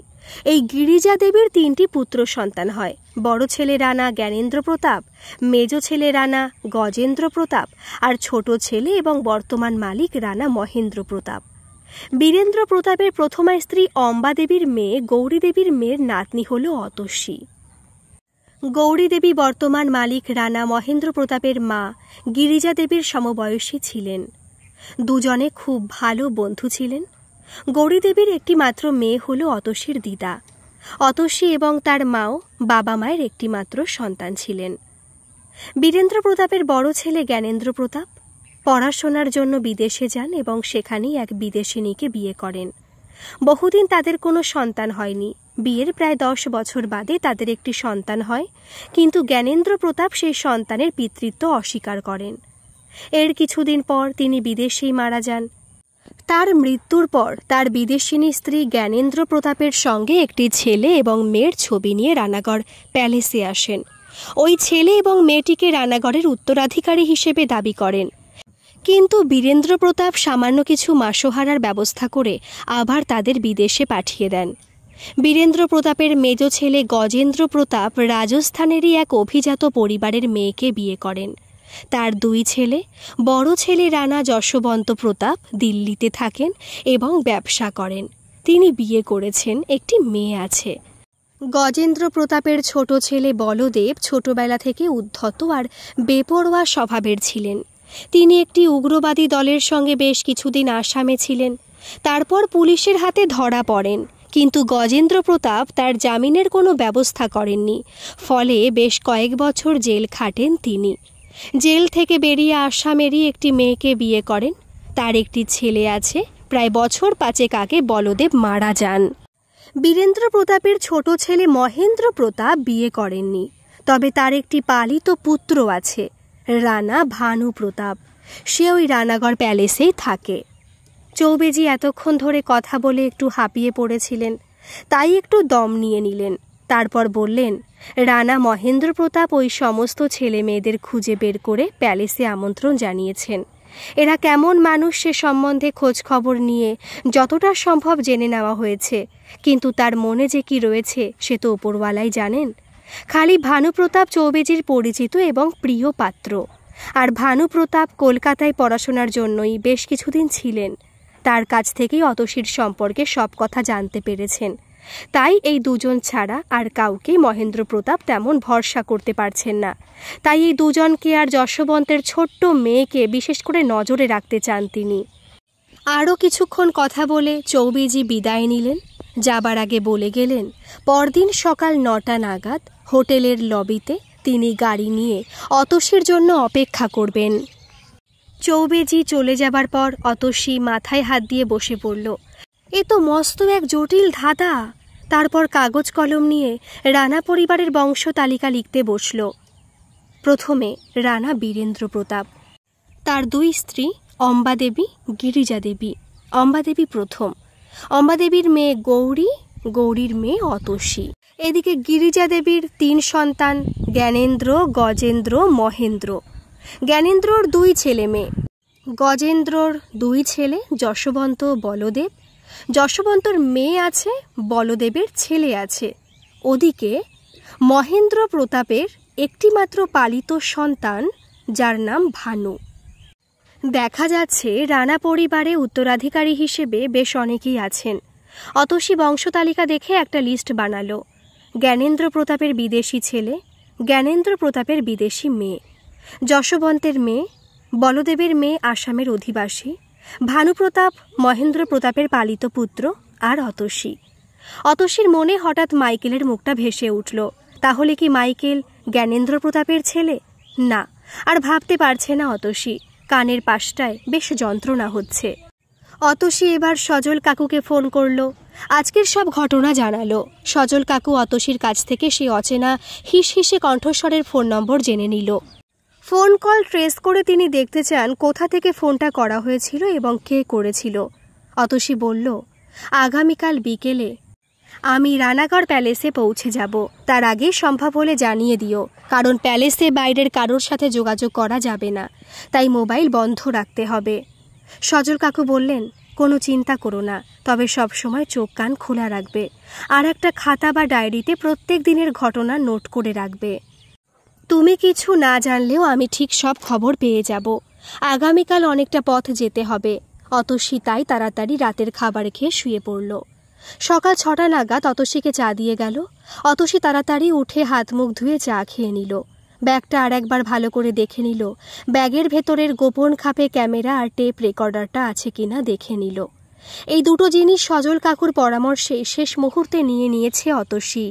এই গিরিজা দেবীর 3টি পুত্র সন্তান হয়। বড় ছেলে রানা জ্ঞানেন্দ্র প্রতাপ, মেজ ছেলে রানা গজেন্দ্র প্রতাপ আর ছোট ছেলে এবং বর্তমান মালিক রানা মহেন্দ্র প্রতাপ। বীরেন্দ্র প্রতাপের প্রথমা স্ত্রী অম্বা দেবীর মেয়ে গৌরী দেবীর মেয়ের নাতনি হল অতসী। গৌরী দেবী বর্তমান মালিক রানা মহেন্দ্র প্রতাপের মা গিরিজা দেবীর সমবয়সী ছিলেন। দুজনে খুব ভালো বন্ধু ছিলেন। গৌরী দেবীর একটি মাত্র মেয়ে হল অতসীর দিদা। অতসী এবং তার মাও বাবা মায়ের একটি মাত্র সন্তান ছিলেন। বীরেন্দ্র প্রতাপের বড় ছেলে জ্ঞানেন্দ্র প্রতাপ পড়াশোনার জন্য বিদেশে যান এবং সেখানেই এক বিদেশিনীকে বিয়ে করেন। বহুদিন তাদের কোনো সন্তান হয়নি। বিয়ের প্রায় 10 বছর বাদে তাদের একটি সন্তান হয়, কিন্তু জ্ঞানেন্দ্র প্রতাপ সেই সন্তানের পিতৃত্ব অস্বীকার করেন। এর কিছুদিন পর তিনি বিদেশেই মারা যান। তার মৃত্যুর পর তার বিদেশিনী স্ত্রী জ্ঞানেন্দ্র প্রতাপের সঙ্গে একটি ছেলে এবং মেয়ের ছবি নিয়ে রানাগড় প্যালেসে আসেন। ওই ছেলে এবং মেয়েটিকে রানাগড়ের উত্তরাধিকারী হিসেবে দাবি করেন, কিন্তু বীরেন্দ্র প্রতাপ সামান্য কিছু মাসোহারার ব্যবস্থা করে আবার তাদের বিদেশে পাঠিয়ে দেন। বীরেন্দ্র প্রতাপের মেজ ছেলে গজেন্দ্র প্রতাপ রাজস্থানেরই এক অভিজাত পরিবারের মেয়েকে বিয়ে করেন। তার 2 ছেলে, বড় ছেলে রানা যশবন্ত প্রতাপ দিল্লিতে থাকেন এবং ব্যবসা করেন। তিনি বিয়ে করেছেন, একটি মেয়ে আছে। গজেন্দ্র প্রতাপের ছোট ছেলে বলদেব ছোটবেলা থেকে উদ্ধত আর বেপরোয়া স্বভাবের ছিলেন। তিনি একটি উগ্রবাদী দলের সঙ্গে বেশ কিছুদিন আসামে ছিলেন। তারপর পুলিশের হাতে ধরা পড়েন, কিন্তু গজেন্দ্র প্রতাপ তার জামিনের কোনো ব্যবস্থা করেননি। ফলে বেশ কয়েক বছর জেল খাটেন তিনি। জেল থেকে বেরিয়ে আসামেরই একটি মেয়েকে বিয়ে করেন। তার একটি ছেলে আছে। প্রায় বছর 5 আগে বলদেব মারা যান। বীরেন্দ্র প্রতাপের ছোট ছেলে মহেন্দ্র প্রতাপ বিয়ে করেননি, তবে তার একটি পালিত পুত্র আছে, রানা ভানু প্রতাপ। সে ওই রানাগড় প্যালেসেই থাকে। চৌবেজি এতক্ষণ ধরে কথা বলে একটু হাঁপিয়ে পড়েছিলেন, তাই একটু দম নিয়ে নিলেন। তারপর বললেন, রানা মহেন্দ্র প্রতাপ ওই সমস্ত ছেলে মেয়েদের খুঁজে বের করে প্যালেসে আমন্ত্রণ জানিয়েছেন। এরা কেমন মানুষ সে সম্বন্ধে খোঁজ খবর নিয়ে যতটা সম্ভব জেনে নেওয়া হয়েছে, কিন্তু তার মনে যে কি রয়েছে সে তো ওপরওয়ালাই জানেন। খালি ভানুপ্রতাপ চৌবেজির পরিচিত এবং প্রিয় পাত্র। আর ভানুপ্রতাপ কলকাতায় পড়াশোনার জন্যই বেশ কিছুদিন ছিলেন। তার কাছ থেকেই অতসীর সম্পর্কে সব কথা জানতে পেরেছেন। তাই এই দুজন ছাড়া আর কাউকে মহেন্দ্র প্রতাপ তেমন ভরসা করতে পারছেন না। তাই এই দুজনকে আর যশবন্তের ছোট্ট মেয়েকে বিশেষ করে নজরে রাখতে চান তিনি। আরও কিছুক্ষণ কথা বলে চৌবেজি বিদায় নিলেন। যাবার আগে বলে গেলেন, পরদিন সকাল 9টা নাগাদ হোটেলের লবিতে তিনি গাড়ি নিয়ে অতসীর জন্য অপেক্ষা করবেন। চৌবেজি চলে যাবার পর অতসী মাথায় হাত দিয়ে বসে পড়ল। এ তো মস্ত এক জটিল ধাঁধা। তারপর কাগজ কলম নিয়ে রানা পরিবারের বংশ তালিকা লিখতে বসল। প্রথমে রানা বীরেন্দ্র প্রতাপ, তার দুই স্ত্রী অম্বা দেবী, গিরিজা দেবী। অম্বা দেবী প্রথম, অম্বা দেবীর মেয়ে গৌরী, গৌরীর মেয়ে অতসী। এদিকে গিরিজা দেবীর 3 সন্তান, জ্ঞানেন্দ্র, গজেন্দ্র, মহেন্দ্র। জ্ঞানেন্দ্রর 2 ছেলে মেয়ে, গজেন্দ্রর 2 ছেলে যশবন্ত, বলদেব। যশবন্তর মেয়ে আছে, বলদেবের ছেলে আছে। ওদিকে মহেন্দ্র প্রতাপের একটিমাত্র পালিত সন্তান, যার নাম ভানু। দেখা যাচ্ছে রানা পরিবারে উত্তরাধিকারী হিসেবে বেশ অনেকেই আছেন। অতসী বংশতালিকা দেখে একটা লিস্ট বানালো। জ্ঞানেন্দ্র প্রতাপের বিদেশি ছেলে, জ্ঞানেন্দ্র প্রতাপের বিদেশি মেয়ে, যশবন্তের মেয়ে, বলদেবের মেয়ে আসামের অধিবাসী, ভানু প্রতাপ মহেন্দ্র প্রতাপের পালিত পুত্র, আর অতসী। অতসীর মনে হঠাৎ মাইকেলের মুখটা ভেসে উঠল। তাহলে কি মাইকেল জ্ঞানেন্দ্র প্রতাপের ছেলে? না, আর ভাবতে পারছে না অতসী। কানের পাশটায় বেশ যন্ত্রণা হচ্ছে। অতসী এবার সজল কাকুকে ফোন করল। আজকের সব ঘটনা জানালো। সজল কাকু অতসীর কাছ থেকে সেই অচেনা হিসহিসে কণ্ঠস্বরের ফোন নম্বর জেনে নিল। ফোন কল ট্রেস করে তিনি দেখতে চান কোথা থেকে ফোনটা করা হয়েছিল এবং কে করেছিল। অতসী বলল, আগামীকাল বিকেলে আমি রানাগড় প্যালেসে পৌঁছে যাব। তার আগে সম্ভব হলে জানিয়ে দিও, কারণ প্যালেসে বাইরের কারোর সাথে যোগাযোগ করা যাবে না, তাই মোবাইল বন্ধ রাখতে হবে। সজল কাকু বললেন, কোনো চিন্তা করো না, তবে সব সময় চোখ কান খোলা রাখবে, আর একটা খাতা বা ডায়েরিতে প্রত্যেক দিনের ঘটনা নোট করে রাখবে। তুমি কিছু না জানলেও আমি ঠিক সব খবর পেয়ে যাব। আগামীকাল অনেকটা পথ যেতে হবে। অতসী তাই তাড়াতাড়ি রাতের খাবার খেয়ে শুয়ে পড়ল। সকাল 6টা নাগাদ অতসীকে চা দিয়ে গেল। অতসী তাড়াতাড়ি উঠে হাত মুখ ধুয়ে চা খেয়ে নিল। ব্যাগটা আর একবার ভালো করে দেখে নিল। ব্যাগের ভেতরের গোপন খাপে ক্যামেরা আর টেপ রেকর্ডারটা আছে কিনা দেখে নিল। এই দুটো জিনিস সজল কাকুর পরামর্শে শেষ মুহূর্তে নিয়েছে অতসী।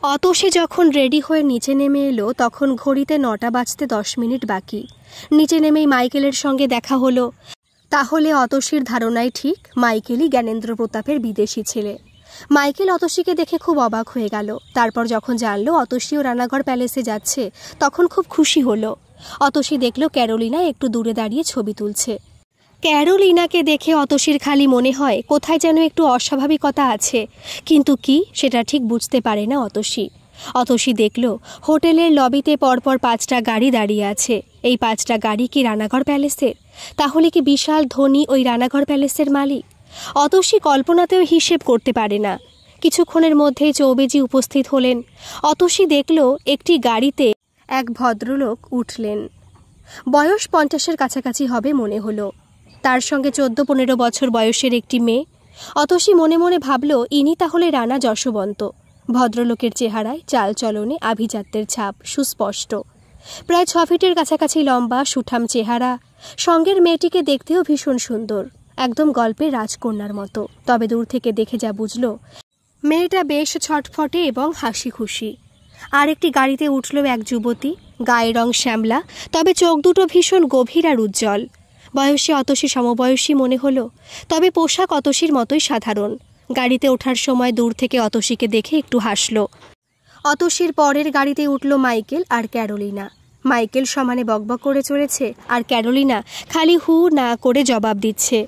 অতসী যখন রেডি হয়ে নিচে নেমে এলো তখন ঘড়িতে 9টা বাজতে 10 মিনিট বাকি। নিচে নেমেই মাইকেলের সঙ্গে দেখা হলো। তাহলে অতসীর ধারণাই ঠিক, মাইকেলই জ্ঞানেন্দ্র প্রতাপের বিদেশি ছেলে। মাইকেল অতসীকে দেখে খুব অবাক হয়ে গেল। তারপর যখন জানলো অতসীও রানাগড় প্যালেসে যাচ্ছে তখন খুব খুশি হলো। অতসী দেখল ক্যারোলিনা একটু দূরে দাঁড়িয়ে ছবি তুলছে। ক্যারোলিনাকে দেখে অতসীর খালি মনে হয় কোথায় যেন একটু অস্বাভাবিকতা আছে, কিন্তু কি সেটা ঠিক বুঝতে পারে না অতসী। অতসী দেখল হোটেলের লবিতে পরপর 5টা গাড়ি দাঁড়িয়ে আছে। এই 5টা গাড়ি কি রানাগড় প্যালেসের? তাহলে কি বিশাল ধনী ওই রানাগড় প্যালেসের মালিক? অতসী কল্পনাতেও হিসেব করতে পারে না। কিছুক্ষণের মধ্যেই চৌবেজি উপস্থিত হলেন। অতসী দেখল একটি গাড়িতে এক ভদ্রলোক উঠলেন। বয়স 50-এর কাছাকাছি হবে মনে হলো। তার সঙ্গে 14-15 বছর বয়সের একটি মেয়ে। অতসী মনে মনে ভাবল, ইনি তাহলে রানা যশবন্ত। ভদ্রলোকের চেহারায় চালচলনে আভিজাত্যের ছাপ সুস্পষ্ট। প্রায় 6 ফিটের কাছাকাছি লম্বা, সুঠাম চেহারা। সঙ্গের মেয়েটিকে দেখতেও ভীষণ সুন্দর, একদম গল্পের রাজকন্যার মতো। তবে দূর থেকে দেখে যা বুঝল, মেয়েটা বেশ ছটফটে এবং হাসি খুশি। আর একটি গাড়িতে উঠল এক যুবতী, গায়ের রং শ্যামলা, তবে চোখ দুটো ভীষণ গভীর আর উজ্জ্বল। বয়সে অতসী সমবয়সী মনে হলো, তবে পোশাক অতসীর মতোই সাধারণ। গাড়িতে ওঠার সময় দূর থেকে অতসীকে দেখে একটু হাসল। অতসীর পরের গাড়িতে উঠল মাইকেল আর ক্যারোলিনা। মাইকেল সমানে বকবক করে চলেছে, আর ক্যারোলিনা খালি হু না করে জবাব দিচ্ছে।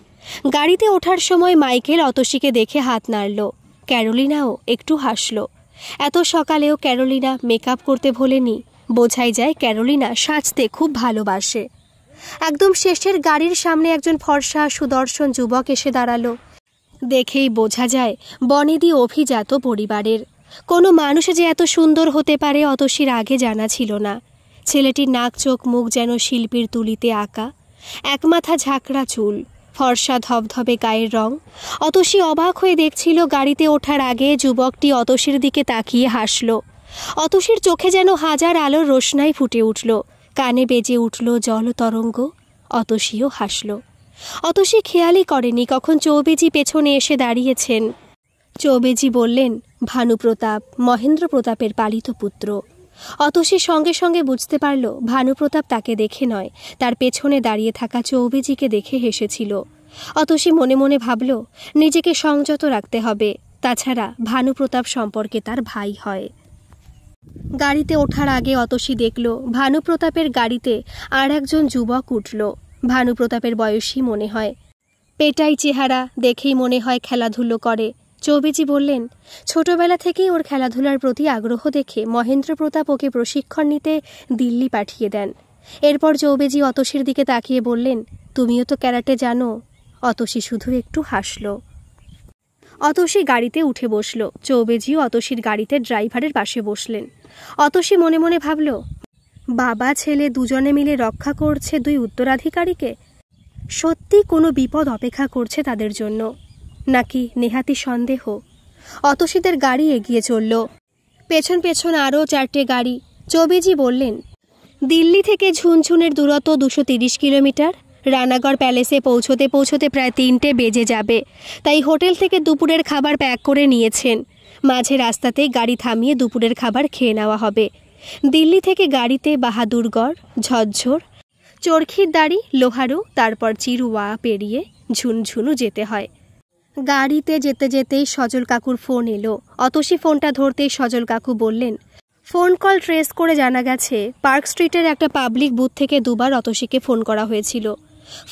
গাড়িতে ওঠার সময় মাইকেল অতসীকে দেখে হাত নাড়ল। ক্যারোলিনাও একটু হাসল। এত সকালেও ক্যারোলিনা মেকআপ করতে ভোলেনি। বোঝাই যায় ক্যারোলিনা সাজতে খুব ভালোবাসে। একদম শেষের গাড়ির সামনে একজন ফর্সা সুদর্শন যুবক এসে দাঁড়ালো। দেখেই বোঝা যায় বনেদি অভিজাত পরিবারের। কোনো মানুষ যে এত সুন্দর হতে পারে অতসীর আগে জানা ছিল না। ছেলেটির নাক চোখ মুখ যেন শিল্পীর তুলিতে আঁকা। এক মাথা ঝাঁকড়া চুল, ফর্সা ধবধবে গায়ের রং। অতসী অবাক হয়ে দেখছিল। গাড়িতে ওঠার আগে যুবকটি অতসীর দিকে তাকিয়ে হাসল। অতসীর চোখে যেন হাজার আলোর রোশনাই ফুটে উঠল। কানে বেজে উঠল জল তরঙ্গ। অতসীও হাসল। অতসী খেয়ালই করেনি কখন চৌবেজি পেছনে এসে দাঁড়িয়েছেন। চৌবেজি বললেন, ভানু প্রতাপ মহেন্দ্র প্রতাপের পালিত পুত্র। অতসী সঙ্গে সঙ্গে বুঝতে পারল ভানুপ্রতাপ তাকে দেখে নয়, তার পেছনে দাঁড়িয়ে থাকা চৌবেজিকে দেখে হেসেছিল। অতসী মনে মনে ভাবল নিজেকে সংযত রাখতে হবে, তাছাড়া ভানুপ্রতাপ সম্পর্কে তার ভাই হয়। গাড়িতে ওঠার আগে অতসী দেখল ভানুপ্রতাপের গাড়িতে আর একজন যুবক উঠল। ভানুপ্রতাপের বয়সী মনে হয়, পেটাই চেহারা, দেখেই মনে হয় খেলাধুলো করে। চৌবেজি বললেন, ছোটবেলা থেকেই ওর খেলাধুলার প্রতি আগ্রহ দেখে মহেন্দ্রপ্রতাপ ওকে প্রশিক্ষণ নিতে দিল্লি পাঠিয়ে দেন। এরপর চৌবেজি অতসীর দিকে তাকিয়ে বললেন, তুমিও তো ক্যারাটে জানো। অতসী শুধু একটু হাসল। অতসী গাড়িতে উঠে বসল। চৌবেজিও অতসীর গাড়িতে ড্রাইভারের পাশে বসলেন। অতসী মনে মনে ভাবল, বাবা ছেলে দুজনে মিলে রক্ষা করছে দুই উত্তরাধিকারীকে। সত্যি কোনো বিপদ অপেক্ষা করছে তাদের জন্য, নাকি নেহাতি সন্দেহ? অতসীদের গাড়ি এগিয়ে চলল, পেছন পেছন আরও 4টে গাড়ি। চৌবেজি বললেন, দিল্লি থেকে ঝুনঝুনের দূরত্ব 230 কিলোমিটার। রানাগড় প্যালেসে পৌঁছতে পৌঁছতে প্রায় 3টে বেজে যাবে, তাই হোটেল থেকে দুপুরের খাবার প্যাক করে নিয়েছেন। মাঝে রাস্তাতেই গাড়ি থামিয়ে দুপুরের খাবার খেয়ে নেওয়া হবে। দিল্লি থেকে গাড়িতে বাহাদুরগড়, ঝজ্ঝর, চরখির দাড়ি, লোহারু, তারপর চিরুয়া পেরিয়ে ঝুনঝুনু যেতে হয়। গাড়িতে যেতে যেতেই সজল কাকুর ফোন এলো। অতসী ফোনটা ধরতেই সজল কাকু বললেন, ফোন কল ট্রেস করে জানা গেছে পার্ক স্ট্রিটের একটা পাবলিক বুথ থেকে 2বার অতসীকে ফোন করা হয়েছিল।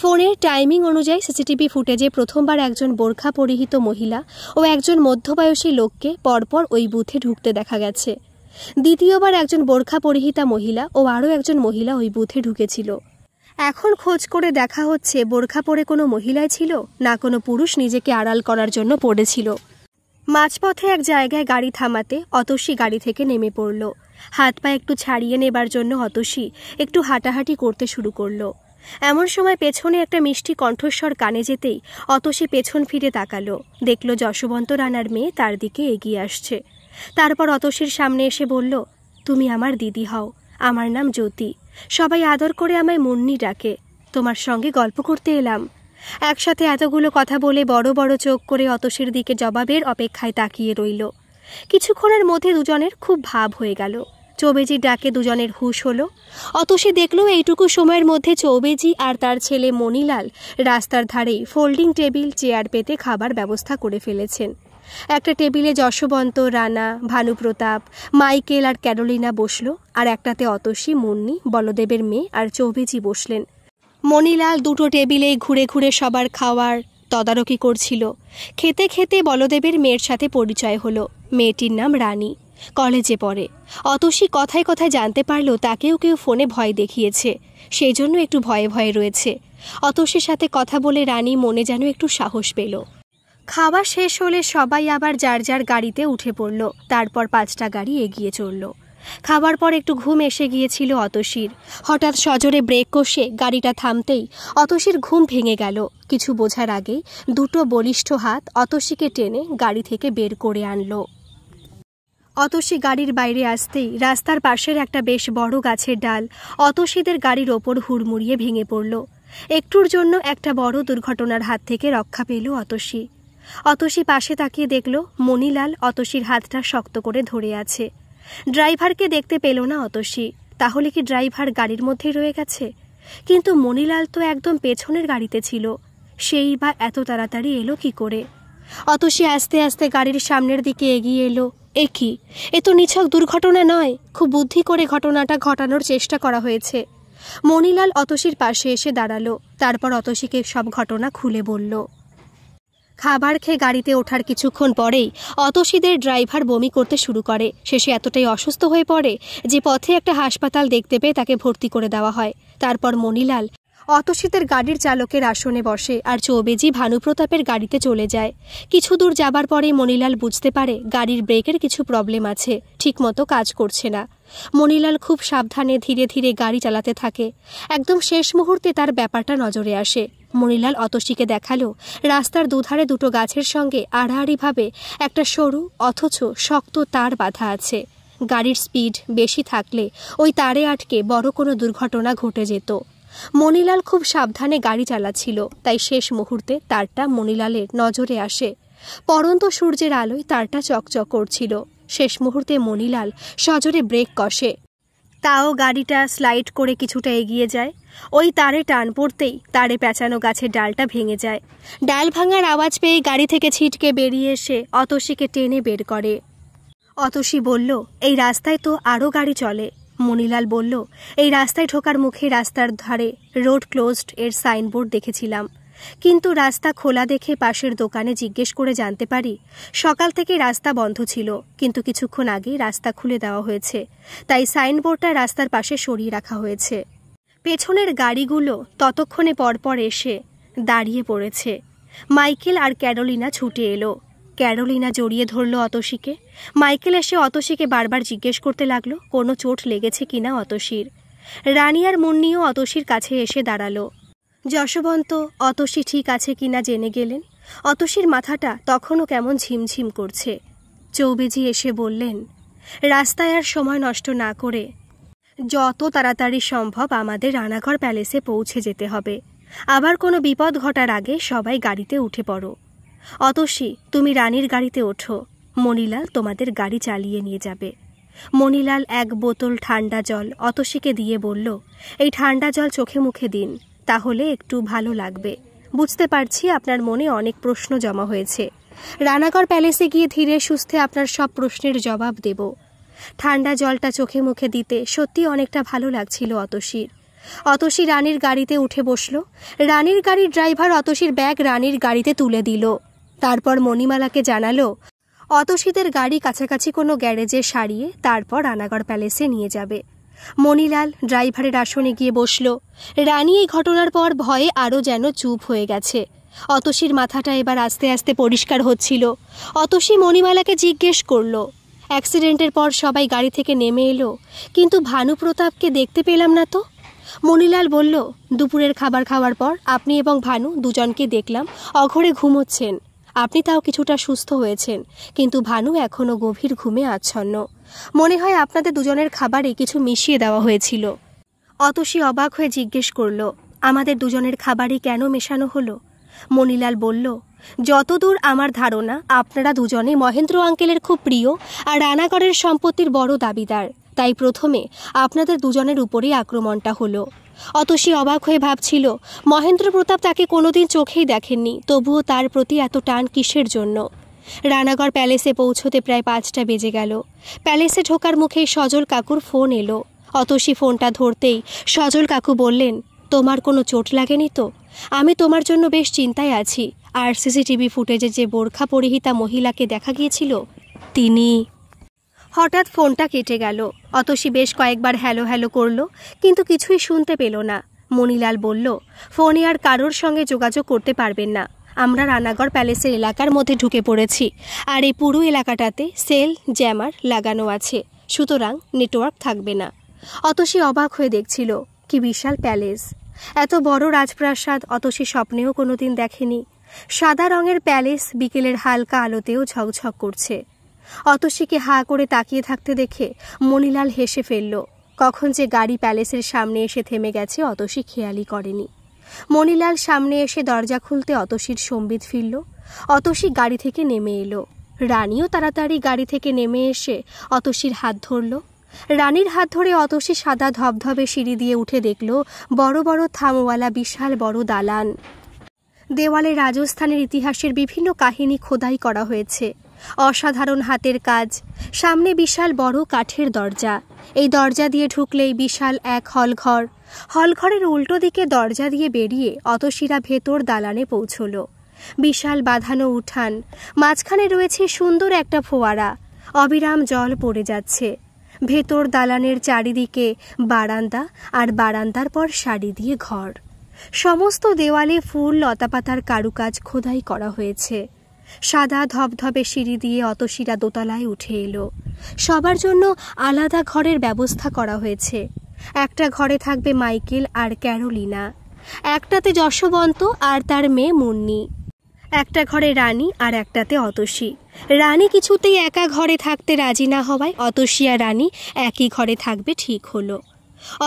ফোনের টাইমিং অনুযায়ী সিসিটিভি ফুটেজে প্রথমবার একজন বোরখা পরিহিত মহিলা ও একজন মধ্যবয়সী লোককে পরপর ওই বুথে ঢুকতে দেখা গেছে। দ্বিতীয়বার একজন বোরখা পরিহিতা মহিলা ও আরও একজন মহিলা ওই বুথে ঢুকেছিল। এখন খোঁজ করে দেখা হচ্ছে বোরখা পরে কোনো মহিলাই ছিল, না কোনো পুরুষ নিজেকে আড়াল করার জন্য পড়েছিল। মাঝপথে এক জায়গায় গাড়ি থামাতে অতসী গাড়ি থেকে নেমে পড়ল। হাত পা একটু ছাড়িয়ে নেবার জন্য অতসী একটু হাঁটাহাঁটি করতে শুরু করল। এমন সময় পেছনে একটা মিষ্টি কণ্ঠস্বর কানে যেতেই অতসী পেছন ফিরে তাকালো। দেখল যশবন্ত রানার মেয়ে তার দিকে এগিয়ে আসছে। তারপর অতসীর সামনে এসে বলল, তুমি আমার দিদি হও, আমার নাম জ্যোতি, সবাই আদর করে আমায় মুন্নি ডাকে। তোমার সঙ্গে গল্প করতে এলাম। একসাথে এতগুলো কথা বলে বড় বড় চোখ করে অতসীর দিকে জবাবের অপেক্ষায় তাকিয়ে রইল। কিছুক্ষণের মধ্যে দুজনের খুব ভাব হয়ে গেল। চৌবেজির ডাকে দুজনের হুঁশ হলো। অতসী দেখল এইটুকু সময়ের মধ্যে চৌবেজি আর তার ছেলে মণিলাল রাস্তার ধারেই ফোল্ডিং টেবিল চেয়ার পেতে খাবার ব্যবস্থা করে ফেলেছেন। একটা টেবিলে যশবন্ত, রানা, ভানুপ্রতাপ, মাইকেল আর ক্যারোলিনা বসলো, আর একটাতে অতসী, মুন্নি, বলদেবের মেয়ে আর চৌবেজি বসলেন। মণিলাল 2টো টেবিলে ঘুরে ঘুরে সবার খাওয়ার তদারকি করছিল। খেতে খেতে বলদেবের মেয়ের সাথে পরিচয় হলো। মেয়েটির নাম রানী, কলেজে পড়ে। অতসী কথায় কথায় জানতে পারল তাকেও কেউ ফোনে ভয় দেখিয়েছে, সেই জন্য একটু ভয়ে ভয়ে রয়েছে। অতসীর সাথে কথা বলে রানী মনে যেন একটু সাহস পেল। খাওয়া শেষ হলে সবাই আবার যার যার গাড়িতে উঠে পড়ল। তারপর 5টা গাড়ি এগিয়ে চলল। খাবার পর একটু ঘুম এসে গিয়েছিল অতসীর। হঠাৎ সজোরে ব্রেক কষে গাড়িটা থামতেই অতসীর ঘুম ভেঙে গেল। কিছু বোঝার আগেই 2টো বলিষ্ঠ হাত অতসীকে টেনে গাড়ি থেকে বের করে আনলো। অতসী গাড়ির বাইরে আসতেই রাস্তার পাশের একটা বেশ বড় গাছের ডাল অতসীদের গাড়ির ওপর হুড়মুড়িয়ে ভেঙে পড়ল। একটুর জন্য একটা বড় দুর্ঘটনার হাত থেকে রক্ষা পেল অতসী। অতসী পাশে তাকিয়ে দেখল মণিলাল অতসীর হাতটা শক্ত করে ধরে আছে। ড্রাইভারকে দেখতে পেল না অতসী। তাহলে কি ড্রাইভার গাড়ির মধ্যেই রয়ে গেছে? কিন্তু মণিলাল তো একদম পেছনের গাড়িতে ছিল, সেই বা এত তাড়াতাড়ি এলো কি করে? অতসী আস্তে আস্তে গাড়ির সামনের দিকে এগিয়ে এলো। এ কি, এ তো নিছক দুর্ঘটনা নয়, খুব বুদ্ধি করে ঘটনাটা ঘটানোর চেষ্টা করা হয়েছে। মণিলাল অতসীর পাশে এসে দাঁড়ালো। তারপর অতসীকে সব ঘটনা খুলে বলল। খাবার খেয়ে গাড়িতে ওঠার কিছুক্ষণ পরেই অতসীদের ড্রাইভার বমি করতে শুরু করে। শেষে এতটাই অসুস্থ হয়ে পড়ে যে পথে একটা হাসপাতাল দেখতে পেয়ে তাকে ভর্তি করে দেওয়া হয়। তারপর মণিলাল অতসীদের গাড়ির চালকের আসনে বসে আর চৌবেজি ভানুপ্রতাপের গাড়িতে চলে যায়। কিছু দূর যাবার পরেই মণিলাল বুঝতে পারে গাড়ির ব্রেকের কিছু প্রবলেম আছে, ঠিকমতো কাজ করছে না। মণিলাল খুব সাবধানে ধীরে ধীরে গাড়ি চালাতে থাকে। একদম শেষ মুহূর্তে তার ব্যাপারটা নজরে আসে। মণিলাল অতসীকে দেখালো রাস্তার দুধারে 2টো গাছের সঙ্গে আড়াআড়িভাবে একটা সরু অথচ শক্ত তার বাঁধা আছে। গাড়ির স্পিড বেশি থাকলে ওই তারে আটকে বড় কোনো দুর্ঘটনা ঘটে যেত। মণিলাল খুব সাবধানে গাড়ি চালাচ্ছিল, তাই শেষ মুহূর্তে তারটা মণিলালের নজরে আসে। পড়ন্ত সূর্যের আলোয় তারটা চকচক করছিল। শেষ মুহূর্তে মণিলাল সজোরে ব্রেক কষে, তাও গাড়িটা স্লাইড করে কিছুটা এগিয়ে যায়। ওই তারে টান পড়তেই তারে পেঁচানো গাছের ডালটা ভেঙে যায়। ডাল ভাঙার আওয়াজ পেয়ে গাড়ি থেকে ছিটকে বেরিয়ে এসে অতসীকে টেনে বের করে। অতসী বলল, এই রাস্তায় তো আরও গাড়ি চলে। মণিলাল বলল, এই রাস্তায় ঢোকার মুখে রাস্তার ধারে রোড ক্লোজড এর সাইনবোর্ড দেখেছিলাম, কিন্তু রাস্তা খোলা দেখে পাশের দোকানে জিজ্ঞেস করে জানতে পারি সকাল থেকে রাস্তা বন্ধ ছিল, কিন্তু কিছুক্ষণ আগেই রাস্তা খুলে দেওয়া হয়েছে, তাই সাইনবোর্ডটা রাস্তার পাশে সরিয়ে রাখা হয়েছে। পেছনের গাড়িগুলো ততক্ষণে পরপর এসে দাঁড়িয়ে পড়েছে। মাইকেল আর ক্যারোলিনা ছুটে এলো। ক্যারোলিনা জড়িয়ে ধরল অতসীকে। মাইকেল এসে অতসীকে বারবার জিজ্ঞেস করতে লাগলো কোনো চোট লেগেছে কিনা অতসীর। রানী আর মুন্নিও অতসীর কাছে এসে দাঁড়ালো। যশবন্ত অতসী ঠিক আছে কিনা জেনে গেলেন। অতসীর মাথাটা তখনও কেমন ঝিমঝিম করছে। চৌবেজি এসে বললেন, রাস্তায় আর সময় নষ্ট না করে যত তাড়াতাড়ি সম্ভব আমাদের রানাঘর প্যালেসে পৌঁছে যেতে হবে। আবার কোনো বিপদ ঘটার আগে সবাই গাড়িতে উঠে পড়ো। অতসী, তুমি রানীর গাড়িতে ওঠো, মণিলাল তোমাদের গাড়ি চালিয়ে নিয়ে যাবে। মণিলাল এক বোতল ঠান্ডা জল অতসীকে দিয়ে বলল, এই ঠান্ডা জল চোখে মুখে দিন, তাহলে একটু ভালো লাগবে। বুঝতে পারছি আপনার মনে অনেক প্রশ্ন জমা হয়েছে। রানাঘর প্যালেসে গিয়ে ধীরে সুস্থে আপনার সব প্রশ্নের জবাব দেব। ঠান্ডা জলটা চোখে মুখে দিতে সত্যি অনেকটা ভালো লাগছিল অতসীর। অতসী রানীর গাড়িতে উঠে বসল। রানীর গাড়ির ড্রাইভার অতসীর ব্যাগ রানীর গাড়িতে তুলে দিল। তারপর মণিমালাকে জানালো অতসীদের গাড়ি কাছাকাছি কোনো গ্যারেজে সারিয়ে তারপর রানাঘর প্যালেসে নিয়ে যাবে। মণিলাল ড্রাইভারের আসনে গিয়ে বসল। রানী এই ঘটনার পর ভয়ে আরও যেন চুপ হয়ে গেছে। অতসীর মাথাটা এবার আস্তে আস্তে পরিষ্কার হচ্ছিল। অতসী মণিমালাকে জিজ্ঞেস করল, অ্যাক্সিডেন্টের পর সবাই গাড়ি থেকে নেমে এলো, কিন্তু ভানুপ্রতাপকে দেখতে পেলাম না তো। মণিলাল বলল, দুপুরের খাবার খাওয়ার পর আপনি এবং ভানু দুজনকে দেখলাম অঘরে ঘুমোচ্ছেন। আপনি তাও কিছুটা সুস্থ হয়েছেন, কিন্তু ভানু এখনও গভীর ঘুমে আচ্ছন্ন। মনে হয় আপনাদের দুজনের খাবারে কিছু মিশিয়ে দেওয়া হয়েছিল। অতসী অবাক হয়ে জিজ্ঞেস করল, আমাদের দুজনের খাবারে কেন মেশানো হলো? মণিলাল বলল, যতদূর আমার ধারণা আপনারা দুজনে মহেন্দ্র আঙ্কেলের খুব প্রিয় আর রানাগড়ের সম্পত্তির বড় দাবিদার, তাই প্রথমে আপনাদের দুজনের উপরেই আক্রমণটা হলো। অতসী অবাক হয়ে ভাবছিল, মহেন্দ্র প্রতাপ তাকে কোনোদিন চোখেই দেখেননি, তবুও তার প্রতি এত টান কিসের জন্য? রানাঘর প্যালেসে পৌঁছতে প্রায় 5টা বেজে গেল। প্যালেসে ঢোকার মুখে সজল কাকুর ফোন এলো। অতসী ফোনটা ধরতেই সজল কাকু বললেন, তোমার কোনো চোট লাগেনি তো? আমি তোমার জন্য বেশ চিন্তায় আছি। আর সিসিটিভি ফুটেজে যে বোরখা পরিহিতা মহিলাকে দেখা গিয়েছিল তিনি। হঠাৎ ফোনটা কেটে গেল। অতসী বেশ কয়েকবার হ্যালো হ্যালো করল, কিন্তু কিছুই শুনতে পেল না। মণিলাল বলল, ফোনে আর কারোর সঙ্গে যোগাযোগ করতে পারবেন না। আমরা রানাঘর প্যালেসের এলাকার মধ্যে ঢুকে পড়েছি, আর এই পুরো এলাকাটাতে সেল জ্যামার লাগানো আছে, সুতরাং নেটওয়ার্ক থাকবে না। অতসী অবাক হয়ে দেখছিল, কি বিশাল প্যালেস! এত বড় রাজপ্রাসাদ অতসী স্বপ্নেও কোনোদিন দেখেনি। সাদা রঙের প্যালেস বিকেলের হালকা আলোতেও ঝকঝক করছে। অতসীকে হাঁ করে তাকিয়ে থাকতে দেখে মণিলাল হেসে ফেলল। কখন যে গাড়ি প্যালেসের সামনে এসে থেমে গেছে অতসী খেয়ালই করেনি। মণিলাল সামনে এসে দরজা খুলতে অতসীর সম্বিত ফিরল। অতসী গাড়ি থেকে নেমে এলো। রানীও তাড়াতাড়ি গাড়ি থেকে নেমে এসে অতসীর হাত ধরল। রানীর হাত ধরে অতসী সাদা ধবধবে সিঁড়ি দিয়ে উঠে দেখল বড় বড় থামওয়ালা বিশাল বড় দালান। দেওয়ালে রাজস্থানের ইতিহাসের বিভিন্ন কাহিনী খোদাই করা হয়েছে। অসাধারণ হাতের কাজ। সামনে বিশাল বড় কাঠের দরজা। এই দরজা দিয়ে ঢুকলেই বিশাল এক হলঘর। হলঘরের উল্টো দিকে দরজা দিয়ে বেরিয়ে অতসীরা ভেতর দালানে পৌঁছল। বিশাল বাঁধানো উঠান, মাঝখানে রয়েছে সুন্দর একটা ফোয়ারা। অবিরাম জল পড়ে যাচ্ছে। ভেতর দালানের চারিদিকে বারান্দা, আর বারান্দার পর সারি দিয়ে ঘর। সমস্ত দেওয়ালে ফুল লতাপাতার কারুকাজ খোদাই করা হয়েছে। সাদা ধবধবে সিঁড়ি দিয়ে অতসীরা দোতলায় উঠে এলো। সবার জন্য আলাদা ঘরের ব্যবস্থা করা হয়েছে। একটা ঘরে থাকবে মাইকেল আর ক্যারোলিনা, একটাতে যশবন্ত আর তার মেয়ে মুন্নি, একটা ঘরে রানী আর একটাতে অতসী। রানী কিছুতেই একা ঘরে থাকতে রাজি না হওয়ায় অতসী আর রানী একই ঘরে থাকবে ঠিক হলো।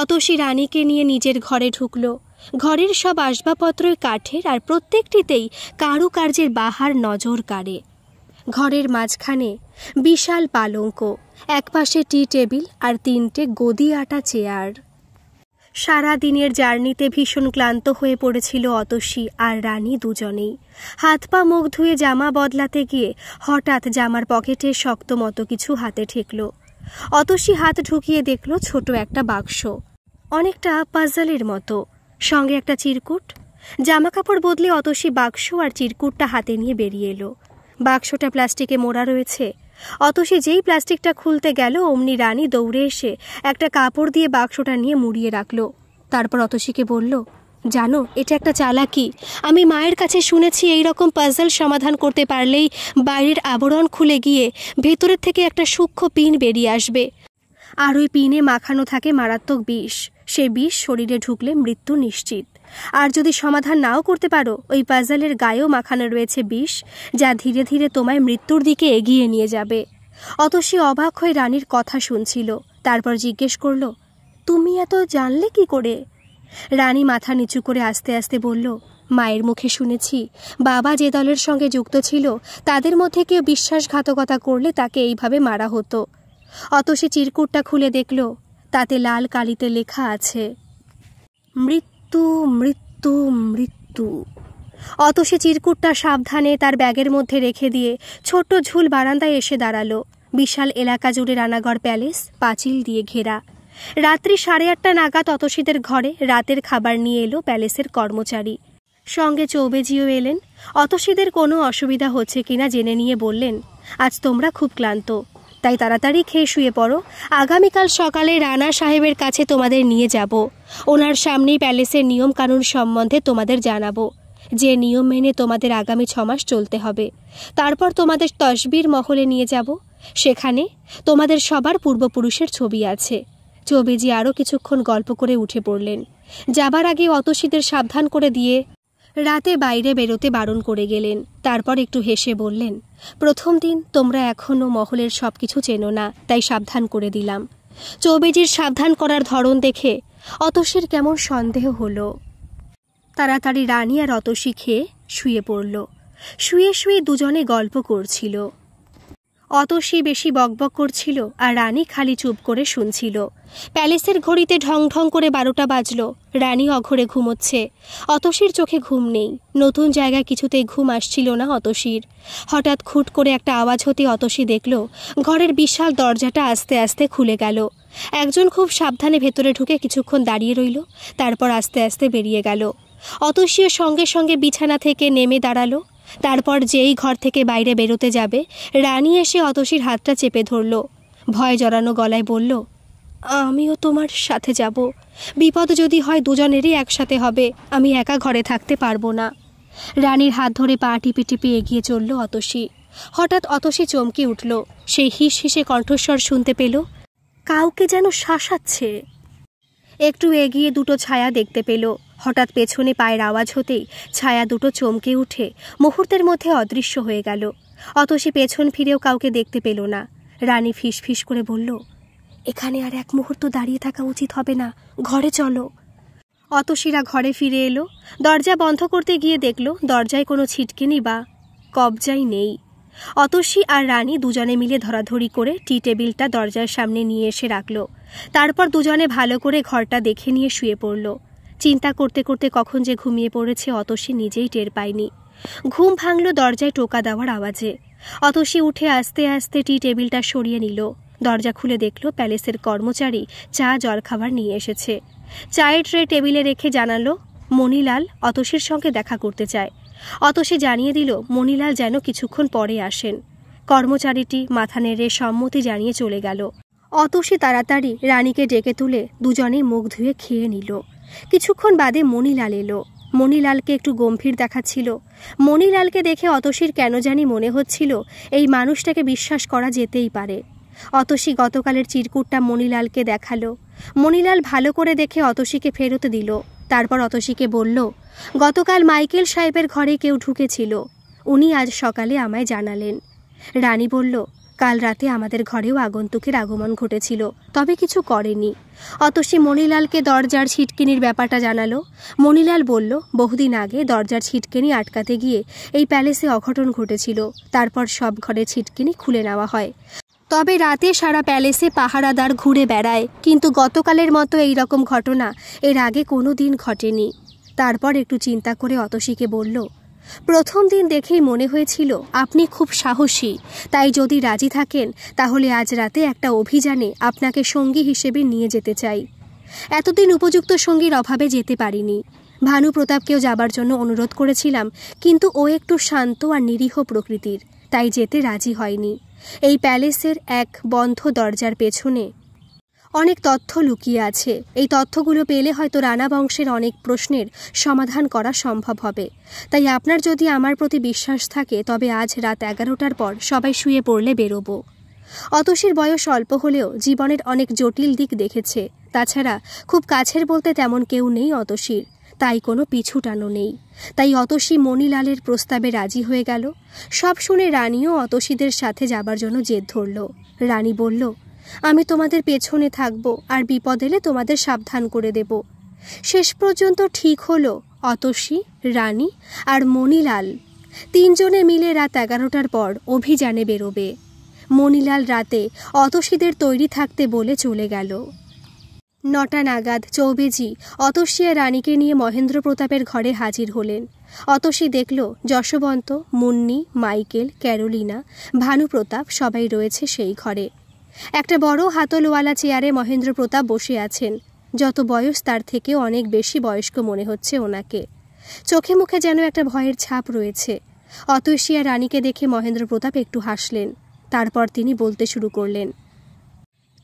অতসী রানীকে নিয়ে নিজের ঘরে ঢুকলো। ঘরের সব আসবাবপত্রই কাঠের, আর প্রত্যেকটিতেই কারুকার্যের বাহার নজর কাড়ে। ঘরের মাঝখানে বিশাল পালঙ্ক, একপাশে টি টেবিল আর 3টে গদি আটা চেয়ার। সারা দিনের জার্নিতে ভীষণ ক্লান্ত হয়ে পড়েছিল অতসী আর রানী দুজনেই। হাত পা মুখ ধুয়ে জামা বদলাতে গিয়ে হঠাৎ জামার পকেটে শক্ত মতো কিছু হাতে ঠেকল। অতসী হাত ঢুকিয়ে দেখল ছোট একটা বাক্স, অনেকটা পাজলের মতো, সঙ্গে একটা চিরকুট। জামা কাপড় বদলে অতসী বাক্স আর চিরকুটটা হাতে নিয়ে বেরিয়ে এলো। বাক্সটা প্লাস্টিকে মোড়া রয়েছে। অতসী যেই প্লাস্টিকটা খুলতে গেল অমনি রানী দৌড়ে এসে একটা কাপড় দিয়ে বাক্সটা নিয়ে মুড়িয়ে রাখলো। তারপর অতসীকে বলল, জানো এটা একটা চালাকি। আমি মায়ের কাছে শুনেছি এই রকম পাজল সমাধান করতে পারলেই বাইরের আবরণ খুলে গিয়ে ভেতরের থেকে একটা সূক্ষ্ম পিন বেরিয়ে আসবে, আর ওই পিনে মাখানো থাকে মারাত্মক বিষ। সে বিষ শরীরে ঢুকলে মৃত্যু নিশ্চিত। আর যদি সমাধান নাও করতে পারো, ওই পাজলের গায়েও মাখানো রয়েছে বিষ, যা ধীরে ধীরে তোমায় মৃত্যুর দিকে এগিয়ে নিয়ে যাবে। অতসী অবাক হয়ে রানীর কথা শুনছিল। তারপর জিজ্ঞেস করল, তুমি এত জানলে কি করে? রানী মাথা নিচু করে আস্তে আস্তে বলল, মায়ের মুখে শুনেছি বাবা যে দলের সঙ্গে যুক্ত ছিল তাদের মধ্যে কেউ বিশ্বাসঘাতকতা করলে তাকে এইভাবে মারা হতো। অতসী চিরকুটটা খুলে দেখল, তাতে লাল কালিতে লেখা আছে, মৃত্যু মৃত্যু মৃত্যু। অতসী চিরকুটটা সাবধানে তার ব্যাগের মধ্যে রেখে দিয়ে ছোট্ট ঝুল বারান্দায় এসে দাঁড়ালো। বিশাল এলাকা জুড়ে রানাগড় প্যালেস, পাঁচিল দিয়ে ঘেরা। রাত্রি 8:30 নাগাদ অতসীদের ঘরে রাতের খাবার নিয়ে এলো প্যালেসের কর্মচারী। সঙ্গে চৌবেজিও এলেন। অতসীদের কোনো অসুবিধা হচ্ছে কিনা জেনে নিয়ে বললেন, আজ তোমরা খুব ক্লান্ত, তাই তাড়াতাড়ি খেয়ে শুয়ে পড়ো। আগামীকাল সকালে রানা সাহেবের কাছে তোমাদের নিয়ে যাব। ওনার সামনেই প্যালেসের নিয়ম কানুন সম্বন্ধে তোমাদের জানাবো, যে নিয়ম মেনে তোমাদের আগামী 6 মাস চলতে হবে। তারপর তোমাদের তসবির মহলে নিয়ে যাব। সেখানে তোমাদের সবার পূর্বপুরুষের ছবি আছে। চৌবেজি আরও কিছুক্ষণ গল্প করে উঠে পড়লেন। যাবার আগে অতসীদের সাবধান করে দিয়ে রাতে বাইরে বেরোতে বারণ করে গেলেন। তারপর একটু হেসে বললেন, প্রথম দিন তোমরা এখনও মহলের সব কিছু চেনো না, তাই সাবধান করে দিলাম। চৌবেজির সাবধান করার ধরন দেখে অতসীর কেমন সন্দেহ হলো। তাড়াতাড়ি রানী আর অতসী খেয়ে শুয়ে পড়ল। শুয়ে শুয়ে দুজনে গল্প করছিল। অতসী বেশি বকবক করছিল আর রানী খালি চুপ করে শুনছিল। প্যালেসের ঘড়িতে ঢং ঢং করে 12টা বাজল। রানী অঘরে ঘুমোচ্ছে। অতসীর চোখে ঘুম নেই। নতুন জায়গায় কিছুতেই ঘুম আসছিল না অতসীর। হঠাৎ খুট করে একটা আওয়াজ হতে অতসী দেখল ঘরের বিশাল দরজাটা আস্তে আস্তে খুলে গেল। একজন খুব সাবধানে ভেতরে ঢুকে কিছুক্ষণ দাঁড়িয়ে রইল, তারপর আস্তে আস্তে বেরিয়ে গেল। অতসীও সঙ্গে সঙ্গে বিছানা থেকে নেমে দাঁড়ালো। তারপর যেই ঘর থেকে বাইরে বেরোতে যাবে, রানী এসে অতসীর হাতটা চেপে ধরল। ভয় জড়ানো গলায় বলল, আমিও তোমার সাথে যাব। বিপদ যদি হয় দুজনেরই একসাথে হবে, আমি একা ঘরে থাকতে পারবো না। রানীর হাত ধরে পা টিপে টিপে এগিয়ে চলল অতসী। হঠাৎ অতসী চমকে উঠল। সেই হিস হিসে কণ্ঠস্বর শুনতে পেল, কাউকে যেন শাসাচ্ছে। একটু এগিয়ে দুটো ছায়া দেখতে পেল। হঠাৎ পেছনে পায়ের আওয়াজ হতেই ছায়া দুটো চমকে উঠে মুহূর্তের মধ্যে অদৃশ্য হয়ে গেল। অতসী পেছন ফিরেও কাউকে দেখতে পেল না। রানী ফিস ফিস করে বলল, এখানে আর এক মুহূর্ত দাঁড়িয়ে থাকা উচিত হবে না, ঘরে চলো। অতসীরা ঘরে ফিরে এলো। দরজা বন্ধ করতে গিয়ে দেখল দরজায় কোনো ছিটকিনি বা কবজাই নেই। অতসী আর রানী দুজনে মিলে ধরাধরি করে টি টেবিলটা দরজার সামনে নিয়ে এসে রাখল। তারপর দুজনে ভালো করে ঘরটা দেখে নিয়ে শুয়ে পড়ল। চিন্তা করতে করতে কখন যে ঘুমিয়ে পড়েছে অতসী নিজেই টের পায়নি। ঘুম ভাঙল দরজায় টোকা দেওয়ার আওয়াজে। অতসী উঠে আস্তে আস্তে টি টেবিলটা সরিয়ে নিল। দরজা খুলে দেখল প্যালেসের কর্মচারী চা জলখাবার নিয়ে এসেছে। চায়ের ট্রে টেবিলে রেখে জানালো, মণিলাল অতসীর সঙ্গে দেখা করতে চায়। অতসী জানিয়ে দিল মণিলাল যেন কিছুক্ষণ পরে আসেন। কর্মচারীটি মাথা নেড়ে সম্মতি জানিয়ে চলে গেল। অতসী তাড়াতাড়ি রানীকে ডেকে তুলে দুজনেই মুখ ধুয়ে খেয়ে নিল। কিছুক্ষণ বাদে মণিলাল এলো। মণিলালকে একটু গম্ভীর দেখাচ্ছিল। মণিলালকে দেখে অতসীর কেন জানি মনে হচ্ছিল এই মানুষটাকে বিশ্বাস করা যেতেই পারে। অতসী গতকালের চিরকুটটা মণিলালকে দেখালো। মণিলাল ভালো করে দেখে অতসীকে ফেরত দিল। তারপর অতসীকে বলল, গতকাল মাইকেল সাহেবের ঘরে কেউ ঢুকেছিল, উনি আজ সকালে আমায় জানালেন। রানী বলল, কাল রাতে আমাদের ঘরেও আগন্তুকের আগমন ঘটেছিল, তবে কিছু করেনি। অতসী মণিলালকে দরজার ছিটকিনির ব্যাপারটা জানালো। মণিলাল বলল, বহুদিন আগে দরজার ছিটকিনি আটকাতে গিয়ে এই প্যালেসে অঘটন ঘটেছিল। তারপর সব ঘরের ছিটকিনি খুলে নেওয়া হয়, তবে রাতে সারা প্যালেসে পাহারাদার ঘুরে বেড়ায়। কিন্তু গতকালের মতো এই রকম ঘটনা এর আগে কোনো দিন ঘটেনি। তারপর একটু চিন্তা করে অতসীকে বলল, প্রথম দিন দেখেই মনে হয়েছিল আপনি খুব সাহসী, তাই যদি রাজি থাকেন তাহলে আজ রাতে একটা অভিযানে আপনাকে সঙ্গী হিসেবে নিয়ে যেতে চাই। এতদিন উপযুক্ত সঙ্গীর অভাবে যেতে পারিনি। ভানু প্রতাপকেও যাবার জন্য অনুরোধ করেছিলাম, কিন্তু ও একটু শান্ত আর নিরীহ প্রকৃতির, তাই যেতে রাজি হয়নি। এই প্যালেসের এক বন্ধ দরজার পেছনে অনেক তথ্য লুকিয়ে আছে। এই তথ্যগুলো পেলে হয়তো রানা বংশের অনেক প্রশ্নের সমাধান করা সম্ভব হবে। তাই আপনার যদি আমার প্রতি বিশ্বাস থাকে তবে আজ রাত 11টার পর সবাই শুয়ে পড়লে বেরোবো। অতসীর বয়স অল্প হলেও জীবনের অনেক জটিল দিক দেখেছে। তাছাড়া খুব কাছের বলতে তেমন কেউ নেই অতসীর, তাই কোনো পিছুটানো নেই। তাই অতসী মণিলালের প্রস্তাবে রাজি হয়ে গেল। সব শুনে রানীও অতসীদের সাথে যাবার জন্য জেদ ধরল। রানী বলল, আমি তোমাদের পেছনে থাকব আর বিপদ এলে তোমাদের সাবধান করে দেব। শেষ পর্যন্ত ঠিক হলো অতসী, রানী আর মণিলাল তিনজনে মিলে রাত 11টার পর অভিযানে বেরোবে। মণিলাল রাতে অতসীদের তৈরি থাকতে বলে চলে গেল। 9টা নাগাদ চৌবেজি অতসী আর রানীকে নিয়ে মহেন্দ্র প্রতাপের ঘরে হাজির হলেন। অতসী দেখল যশবন্ত, মুন্নি, মাইকেল, ক্যারোলিনা, ভানু প্রতাপ সবাই রয়েছে সেই ঘরে। একটা বড় হাতলওয়ালা চেয়ারে মহেন্দ্র প্রতাপ বসে আছেন। যত বয়স তার থেকেও অনেক বেশি বয়স্ক মনে হচ্ছে ওনাকে। চোখে মুখে যেন একটা ভয়ের ছাপ রয়েছে। অতসী আর রানীকে দেখে মহেন্দ্র প্রতাপ একটু হাসলেন। তারপর তিনি বলতে শুরু করলেন,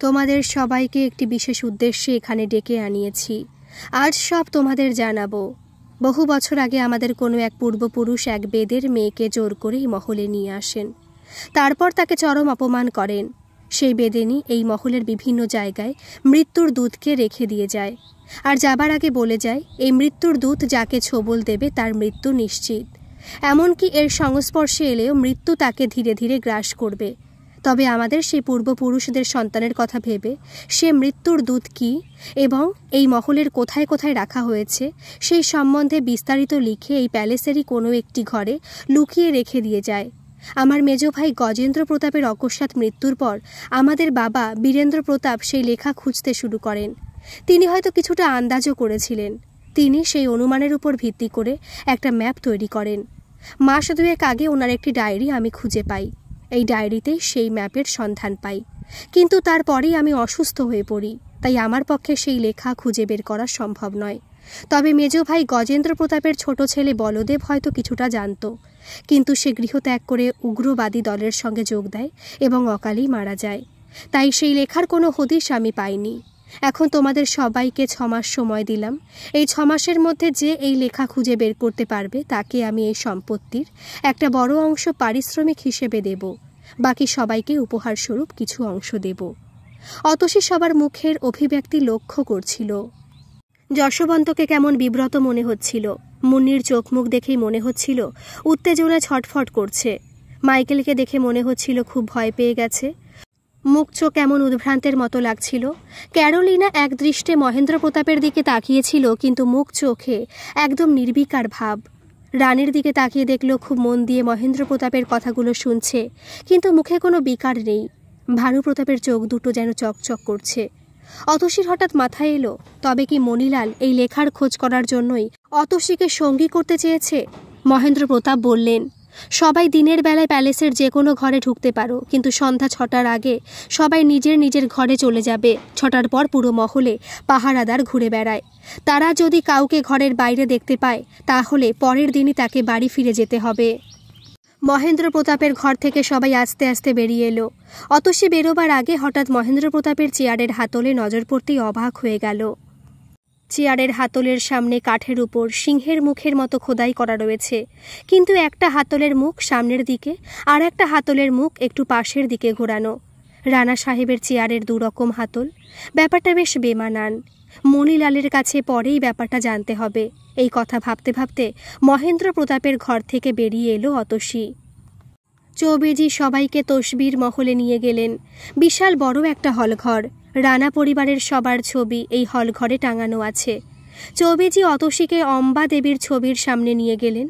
তোমাদের সবাইকে একটি বিশেষ উদ্দেশ্যে এখানে ডেকে আনিয়েছি। আজ সব তোমাদের জানাবো। বহু বছর আগে আমাদের কোনো এক পূর্বপুরুষ এক বেদের মেয়েকে জোর করেই মহলে নিয়ে আসেন। তারপর তাকে চরম অপমান করেন। সেই বেদেনী এই মহলের বিভিন্ন জায়গায় মৃত্যুর দূতকে রেখে দিয়ে যায়, আর যাবার আগে বলে যায় এই মৃত্যুর দূত যাকে ছোবল দেবে তার মৃত্যু নিশ্চিত। এমনকি এর সংস্পর্শে এলেও মৃত্যু তাকে ধীরে ধীরে গ্রাস করবে। তবে আমাদের সেই পূর্বপুরুষদের সন্তানের কথা ভেবে সে মৃত্যুর দূত কি এবং এই মহলের কোথায় কোথায় রাখা হয়েছে সেই সম্বন্ধে বিস্তারিত লিখে এই প্যালেসেরই কোনো একটি ঘরে লুকিয়ে রেখে দিয়ে যায়। আমার মেজ ভাই গজেন্দ্র প্রতাপের অকস্মাৎ মৃত্যুর পর আমাদের বাবা বীরেন্দ্র প্রতাপ সেই লেখা খুঁজতে শুরু করেন। তিনি হয়তো কিছুটা আন্দাজও করেছিলেন। তিনি সেই অনুমানের উপর ভিত্তি করে একটা ম্যাপ তৈরি করেন। মাস দুয়েক আগে ওনার একটি ডায়েরি আমি খুঁজে পাই। এই ডায়েরিতেই সেই ম্যাপের সন্ধান পাই, কিন্তু তারপরেই আমি অসুস্থ হয়ে পড়ি। তাই আমার পক্ষে সেই লেখা খুঁজে বের করা সম্ভব নয়। তবে মেজ ভাই গজেন্দ্র প্রতাপের ছোট ছেলে বলদেব হয়তো কিছুটা জানত, কিন্তু সে গৃহত্যাগ করে উগ্রবাদী দলের সঙ্গে যোগ দেয় এবং অকালেই মারা যায়। তাই সেই লেখার কোনো হদিশ আমি পাইনি। এখন তোমাদের সবাইকে 6 মাস সময় দিলাম। এই 6 মাসের মধ্যে যে এই লেখা খুঁজে বের করতে পারবে তাকে আমি এই সম্পত্তির একটা বড় অংশ পারিশ্রমিক হিসেবে দেব। বাকি সবাইকে উপহার স্বরূপ কিছু অংশ দেব। অতসী সবার মুখের অভিব্যক্তি লক্ষ্য করছিল। যশবন্তকে কেমন বিব্রত মনে হচ্ছিল। মুন্নির চোখ মুখ দেখেই মনে হচ্ছিল উত্তেজনায় ছটফট করছে। মাইকেলকে দেখে মনে হচ্ছিল খুব ভয় পেয়ে গেছে। মুখ চোখ কেমন উদ্ভ্রান্তের মতো লাগছিল। ক্যারোলিনা এক দৃষ্টে মহেন্দ্র প্রতাপের দিকে তাকিয়েছিল, কিন্তু মুখ চোখে একদম নির্বিকার ভাব। রানীর দিকে তাকিয়ে দেখল খুব মন দিয়ে মহেন্দ্র প্রতাপের কথাগুলো শুনছে, কিন্তু মুখে কোনো বিকার নেই। ভানু প্রতাপের চোখ দুটো যেন চকচক করছে। অতসীর হঠাৎ মাথায় এলো, তবে কি মণিলাল এই লেখার খোঁজ করার জন্যই অতসীকে সঙ্গী করতে চেয়েছে? মহেন্দ্র প্রতাপ বললেন, সবাই দিনের বেলায় প্যালেসের যে কোনো ঘরে ঢুকতে পারো, কিন্তু সন্ধ্যা 6টার আগে সবাই নিজের নিজের ঘরে চলে যাবে। 6টার পর পুরো মহলে পাহারাদার ঘুরে বেড়ায়। তারা যদি কাউকে ঘরের বাইরে দেখতে পায় তাহলে পরের দিনই তাকে বাড়ি ফিরে যেতে হবে। মহেন্দ্র প্রতাপের ঘর থেকে সবাই আস্তে আস্তে বেরিয়ে এলো। অতসী বেরোবার আগে হঠাৎ মহেন্দ্র প্রতাপের চেয়ারের হাতলে নজর পড়তেই অবাক হয়ে গেল। চেয়ারের হাতলের সামনে কাঠের উপর সিংহের মুখের মতো খোদাই করা রয়েছে, কিন্তু একটা হাতলের মুখ সামনের দিকে আর একটা হাতলের মুখ একটু পাশের দিকে ঘোরানো। রানা সাহেবের চেয়ারের 2 রকম হাতল। ব্যাপারটা বেশ বেমানান। মণিলালের কাছে পরেই ব্যাপারটা জানতে হবে। এই কথা ভাবতে ভাবতে মহেন্দ্র প্রতাপের ঘর থেকে বেরিয়ে এলো অতসী। চৌবেজি সবাইকে তসবির মহলে নিয়ে গেলেন। বিশাল বড় একটা হলঘর, রানা পরিবারের সবার ছবি এই হলঘরে টাঙানো আছে। চৌবেজি অতসীকে অম্বা দেবীর ছবির সামনে নিয়ে গেলেন।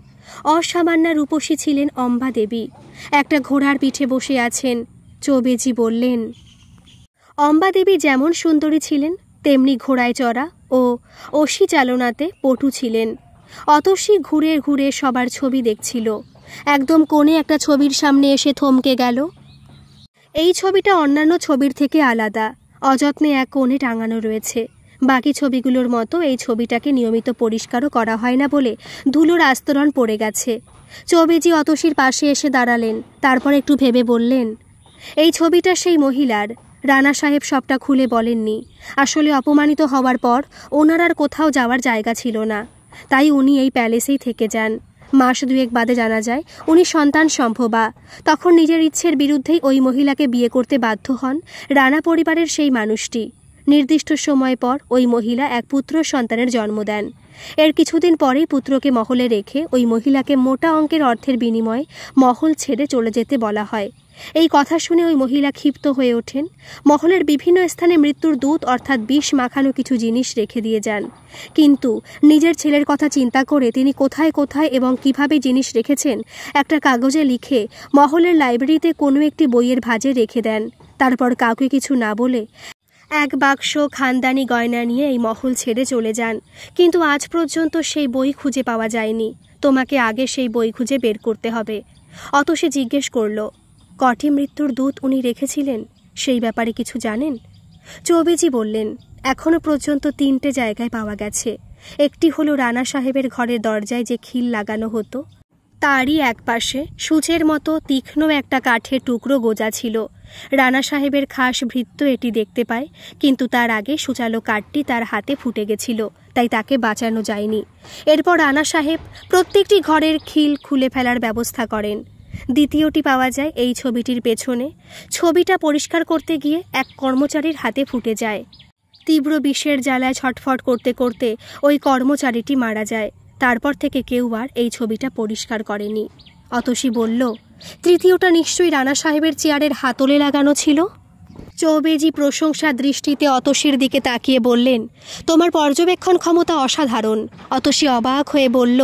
অসামান্যা রূপসী ছিলেন অম্বা দেবী, একটা ঘোড়ার পিঠে বসে আছেন। চৌবেজি বললেন, অম্বা দেবী যেমন সুন্দরী ছিলেন তেমনি ঘোড়ায় চড়া ও অসি চালনাতে পটু ছিলেন। অতসী ঘুরে ঘুরে সবার ছবি দেখছিল। একদম কোণে একটা ছবির সামনে এসে থমকে গেল। এই ছবিটা অন্যান্য ছবির থেকে আলাদা, অযত্নে এক কোণে টাঙানো রয়েছে। বাকি ছবিগুলোর মতো এই ছবিটাকে নিয়মিত পরিষ্কারও করা হয় না বলে ধুলোর আস্তরণ পড়ে গেছে। চৌবেজি অতসীর পাশে এসে দাঁড়ালেন, তারপর একটু ভেবে বললেন, এই ছবিটা সেই মহিলার। রানা সাহেব সবটা খুলে বলেননি। আসলে অপমানিত হওয়ার পর ওনার আর কোথাও যাওয়ার জায়গা ছিল না, তাই উনি এই প্যালেসেই থেকে যান। মাস দুয়েক বাদে জানা যায় উনি সন্তান সম্ভবা। তখন নিজের ইচ্ছের বিরুদ্ধেই ওই মহিলাকে বিয়ে করতে বাধ্য হন রানা পরিবারের সেই মানুষটি। নির্দিষ্ট সময় পর ওই মহিলা এক পুত্র সন্তানের জন্ম দেন। এর কিছুদিন পরেই পুত্রকে মহলে রেখে ওই মহিলাকে মোটা অঙ্কের অর্থের বিনিময়ে মহল ছেড়ে চলে যেতে বলা হয়। এই কথা শুনে ওই মহিলা ক্ষিপ্ত হয়ে ওঠেন। মহলের বিভিন্ন স্থানে মৃত্যুর দূত অর্থাৎ বিষ মাখানো কিছু জিনিস রেখে দিয়ে যান। কিন্তু নিজের ছেলের কথা চিন্তা করে তিনি কোথায় কোথায় এবং কিভাবে জিনিস রেখেছেন একটা কাগজে লিখে মহলের লাইব্রেরিতে কোনো একটি বইয়ের ভাঁজে রেখে দেন। তারপর কাউকে কিছু না বলে এক বাক্স খানদানি গয়না নিয়ে এই মহল ছেড়ে চলে যান। কিন্তু আজ পর্যন্ত সেই বই খুঁজে পাওয়া যায়নি। তোমাকে আগে সেই বই খুঁজে বের করতে হবে। অতসী জিজ্ঞেস করল, কটি মৃত্যুর দূত উনি রেখেছিলেন সেই ব্যাপারে কিছু জানেন? চৌবেজি বললেন, এখনো পর্যন্ত 3টে জায়গায় পাওয়া গেছে। একটি হলো রানা সাহেবের ঘরের দরজায় যে খিল লাগানো হতো তারই এক পাশে সূচের মতো তীক্ষ্ণ একটা কাঠের টুকরো গোজা ছিল। রানা সাহেবের খাস ভৃত্য এটি দেখতে পায়, কিন্তু তার আগে সূচালো কাঠটি তার হাতে ফুটে গেছিল, তাই তাকে বাঁচানো যায়নি। এরপর রানা সাহেব প্রত্যেকটি ঘরের খিল খুলে ফেলার ব্যবস্থা করেন। দ্বিতীয়টি পাওয়া যায় এই ছবিটির পেছনে। ছবিটা পরিষ্কার করতে গিয়ে এক কর্মচারীর হাতে ফুটে যায়। তীব্র বিষের জ্বালায় ছটফট করতে করতে ওই কর্মচারীটি মারা যায়। তারপর থেকে কেউ আর এই ছবিটা পরিষ্কার করেনি। অতসী বলল, তৃতীয়টা নিশ্চয়ই রানা সাহেবের চেয়ারের হাতলে লাগানো ছিল। চৌবেজি প্রশংসা দৃষ্টিতে অতসীর দিকে তাকিয়ে বললেন, তোমার পর্যবেক্ষণ ক্ষমতা অসাধারণ। অতসী অবাক হয়ে বলল,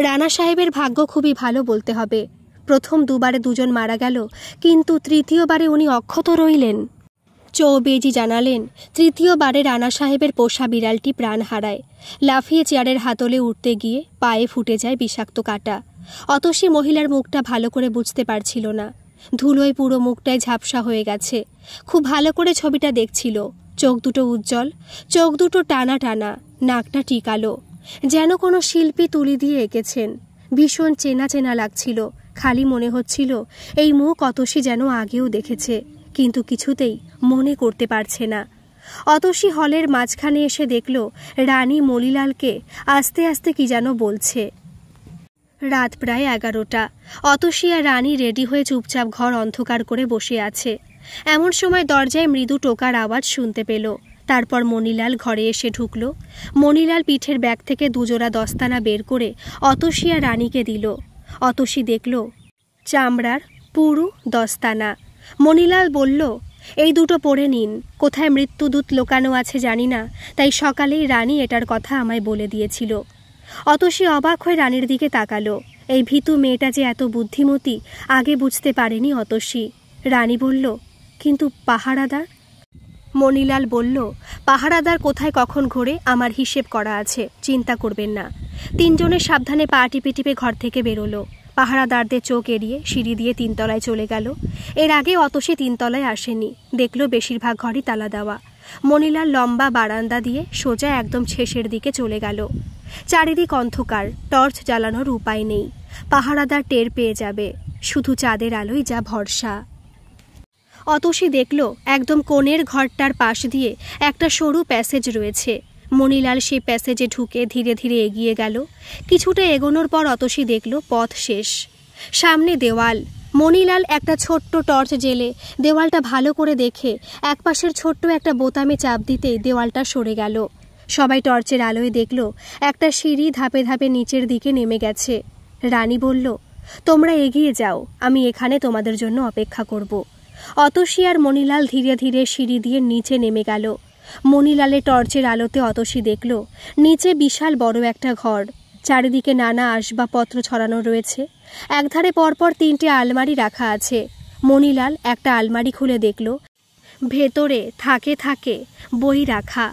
রানা সাহেবের ভাগ্য খুবই ভালো বলতে হবে। প্রথম দুবারে দুজন মারা গেল, কিন্তু তৃতীয়বারে উনি অক্ষত রইলেন। চৌবেজি জানালেন, তৃতীয়বারে রানা সাহেবের পোষা বিড়ালটি প্রাণ হারায়। লাফিয়ে চেয়ারের হাতলে উঠতে গিয়ে পায়ে ফুটে যায় বিষাক্ত কাঁটা। অতসী মহিলার মুখটা ভালো করে বুঝতে পারছিল না। ধুলোয় পুরো মুখটাই ঝাপসা হয়ে গেছে। খুব ভালো করে ছবিটা দেখছিল। চোখ দুটো উজ্জ্বল, চোখ দুটো টানা টানা, নাকটা টিকালো, যেন কোনো শিল্পী তুলি দিয়ে এঁকেছেন। ভীষণ চেনা চেনা লাগছিল। খালি মনে হচ্ছিল এই মুখ অতসী যেন আগেও দেখেছে, কিন্তু কিছুতেই মনে করতে পারছে না। অতসী হলের মাঝখানে এসে দেখল রানী মণিলালকে আস্তে আস্তে কি যেন বলছে। রাত প্রায় 11টা। অতসী আর রানী রেডি হয়ে চুপচাপ ঘর অন্ধকার করে বসে আছে। এমন সময় দরজায় মৃদু টোকার আওয়াজ শুনতে পেল। তারপর মণিলাল ঘরে এসে ঢুকল। মণিলাল পিঠের ব্যাগ থেকে দুজোড়া দস্তানা বের করে অতসী আর রানীকে দিল। অতসী দেখল চামড়ার পুরু দস্তানা। মণিলাল বলল, এই দুটো পরে নিন। কোথায় মৃত্যুদূত লোকানো আছে জানি না, তাই সকালেই রানী এটার কথা আমায় বলে দিয়েছিল। অতসী অবাক হয়ে রানীর দিকে তাকালো। এই ভীতু মেয়েটা যে এত বুদ্ধিমতী আগে বুঝতে পারেনি অতসী। রানী বলল, কিন্তু পাহারাদার? মণিলাল বলল, পাহারাদার কোথায় কখন ঘোরে আমার হিসেব করা আছে, চিন্তা করবেন না। তিনজনে সাবধানে পা টিপে টিপে ঘর থেকে বেরোলো। পাহারাদারদের চোখ এড়িয়ে সিঁড়ি দিয়ে 3 তলায় চলে গেল। এর আগে অতসী 3 তলায় আসেনি। দেখল বেশিরভাগ ঘরই তালা দেওয়া। মণিলাল লম্বা বারান্দা দিয়ে সোজা একদম শেষের দিকে চলে গেল। চারিদিক অন্ধকার, টর্চ জ্বালানোর উপায় নেই। পাহারাদার টের পেয়ে যাবে, শুধু চাঁদের আলোই যা ভরসা। অতসী দেখল একদম কোণের ঘরটার পাশ দিয়ে একটা সরু প্যাসেজ রয়েছে। মণিলাল সেই প্যাসেজে ঢুকে ধীরে ধীরে এগিয়ে গেল। কিছুটা এগোনোর পর অতসী দেখল পথ শেষ, সামনে দেওয়াল। মণিলাল একটা ছোট্ট টর্চ জেলে দেওয়ালটা ভালো করে দেখে একপাশের ছোট্ট একটা বোতামে চাপ দিতেই দেওয়ালটা সরে গেল। সবাই টর্চের আলোয় দেখল একটা সিঁড়ি ধাপে ধাপে নিচের দিকে নেমে গেছে। রানী বলল, তোমরা এগিয়ে যাও, আমি এখানে তোমাদের জন্য অপেক্ষা করব। অতসী আর মণিলাল ধীরে ধীরে সিঁড়ি দিয়ে নিচে নেমে গেল। মণিলালের টর্চের আলোতে অতসী দেখল নিচে বিশাল বড় একটা ঘর, চারিদিকে নানা আসবাবপত্র ছড়ানো রয়েছে। একধারে পরপর 3টে আলমারি রাখা আছে। মণিলাল একটা আলমারি খুলে দেখল ভেতরে থাকে থাকে বই রাখা।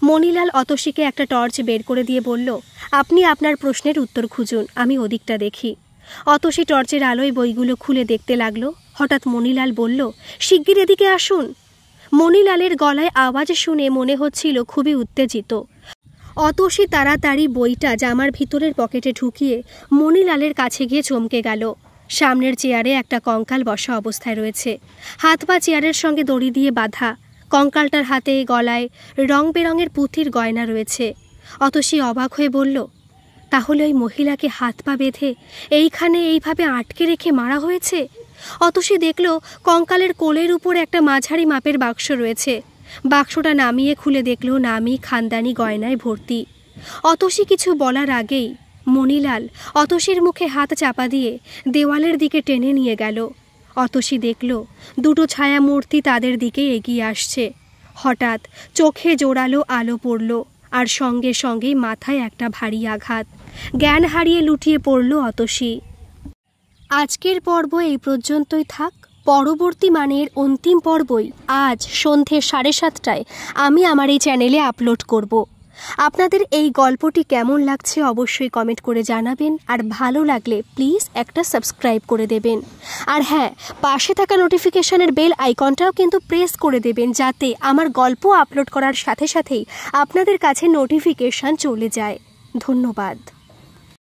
মণিলাল অতসীকে একটা টর্চ বের করে দিয়ে বলল, আপনি আপনার প্রশ্নের উত্তর খুঁজুন, আমি ওদিকটা দেখি। অতসী টর্চের আলোয় বইগুলো খুলে দেখতে লাগলো। হঠাৎ মণিলাল বলল, শিগগির এদিকে আসুন। মণিলালের গলায় আওয়াজ শুনে মনে হচ্ছিল খুবই উত্তেজিত। অতসী তাড়াতাড়ি বইটা জামার ভিতরের পকেটে ঢুকিয়ে মণিলালের কাছে গিয়ে চমকে গেল। সামনের চেয়ারে একটা কঙ্কাল বসা অবস্থায় রয়েছে, হাত পা চেয়ারের সঙ্গে দড়ি দিয়ে বাঁধা। কঙ্কালটার হাতে গলায় রং বেরঙের পুঁথির গয়না রয়েছে। অতসী অবাক হয়ে বলল, তাহলে ওই মহিলাকে হাত পা বেঁধে এইখানে এইভাবে আটকে রেখে মারা হয়েছে? অতসী দেখল কঙ্কালের কোলের উপর একটা মাঝারি মাপের বাক্স রয়েছে। বাক্সটা নামিয়ে খুলে দেখল নামি খানদানি গয়নায় ভর্তি। অতসী কিছু বলার আগেই মণিলাল অতসীর মুখে হাত চাপা দিয়ে দেওয়ালের দিকে টেনে নিয়ে গেল। অতসী দেখল 2টো ছায়া মূর্তি তাদের দিকে এগিয়ে আসছে। হঠাৎ চোখে জোরালো আলো পড়ল, আর সঙ্গে সঙ্গেই মাথায় একটা ভারী আঘাত। জ্ঞান হারিয়ে লুটিয়ে পড়ল অতসী। আজকের পর্ব এই পর্যন্তই থাক। পরবর্তী মানের অন্তিম পর্বই আজ সন্ধে 7:30টায় আমি আমার এই চ্যানেলে আপলোড করব। আপনাদের এই গল্পটি কেমন লাগছে অবশ্যই কমেন্ট করে জানাবেন, আর ভালো লাগলে প্লিজ একটা সাবস্ক্রাইব করে দেবেন। আর হ্যাঁ, পাশে থাকা নোটিফিকেশনের বেল আইকনটাও কিন্তু প্রেস করে দেবেন, যাতে আমার গল্প আপলোড করার সাথে সাথেই আপনাদের কাছে নোটিফিকেশন চলে যায়। ধন্যবাদ।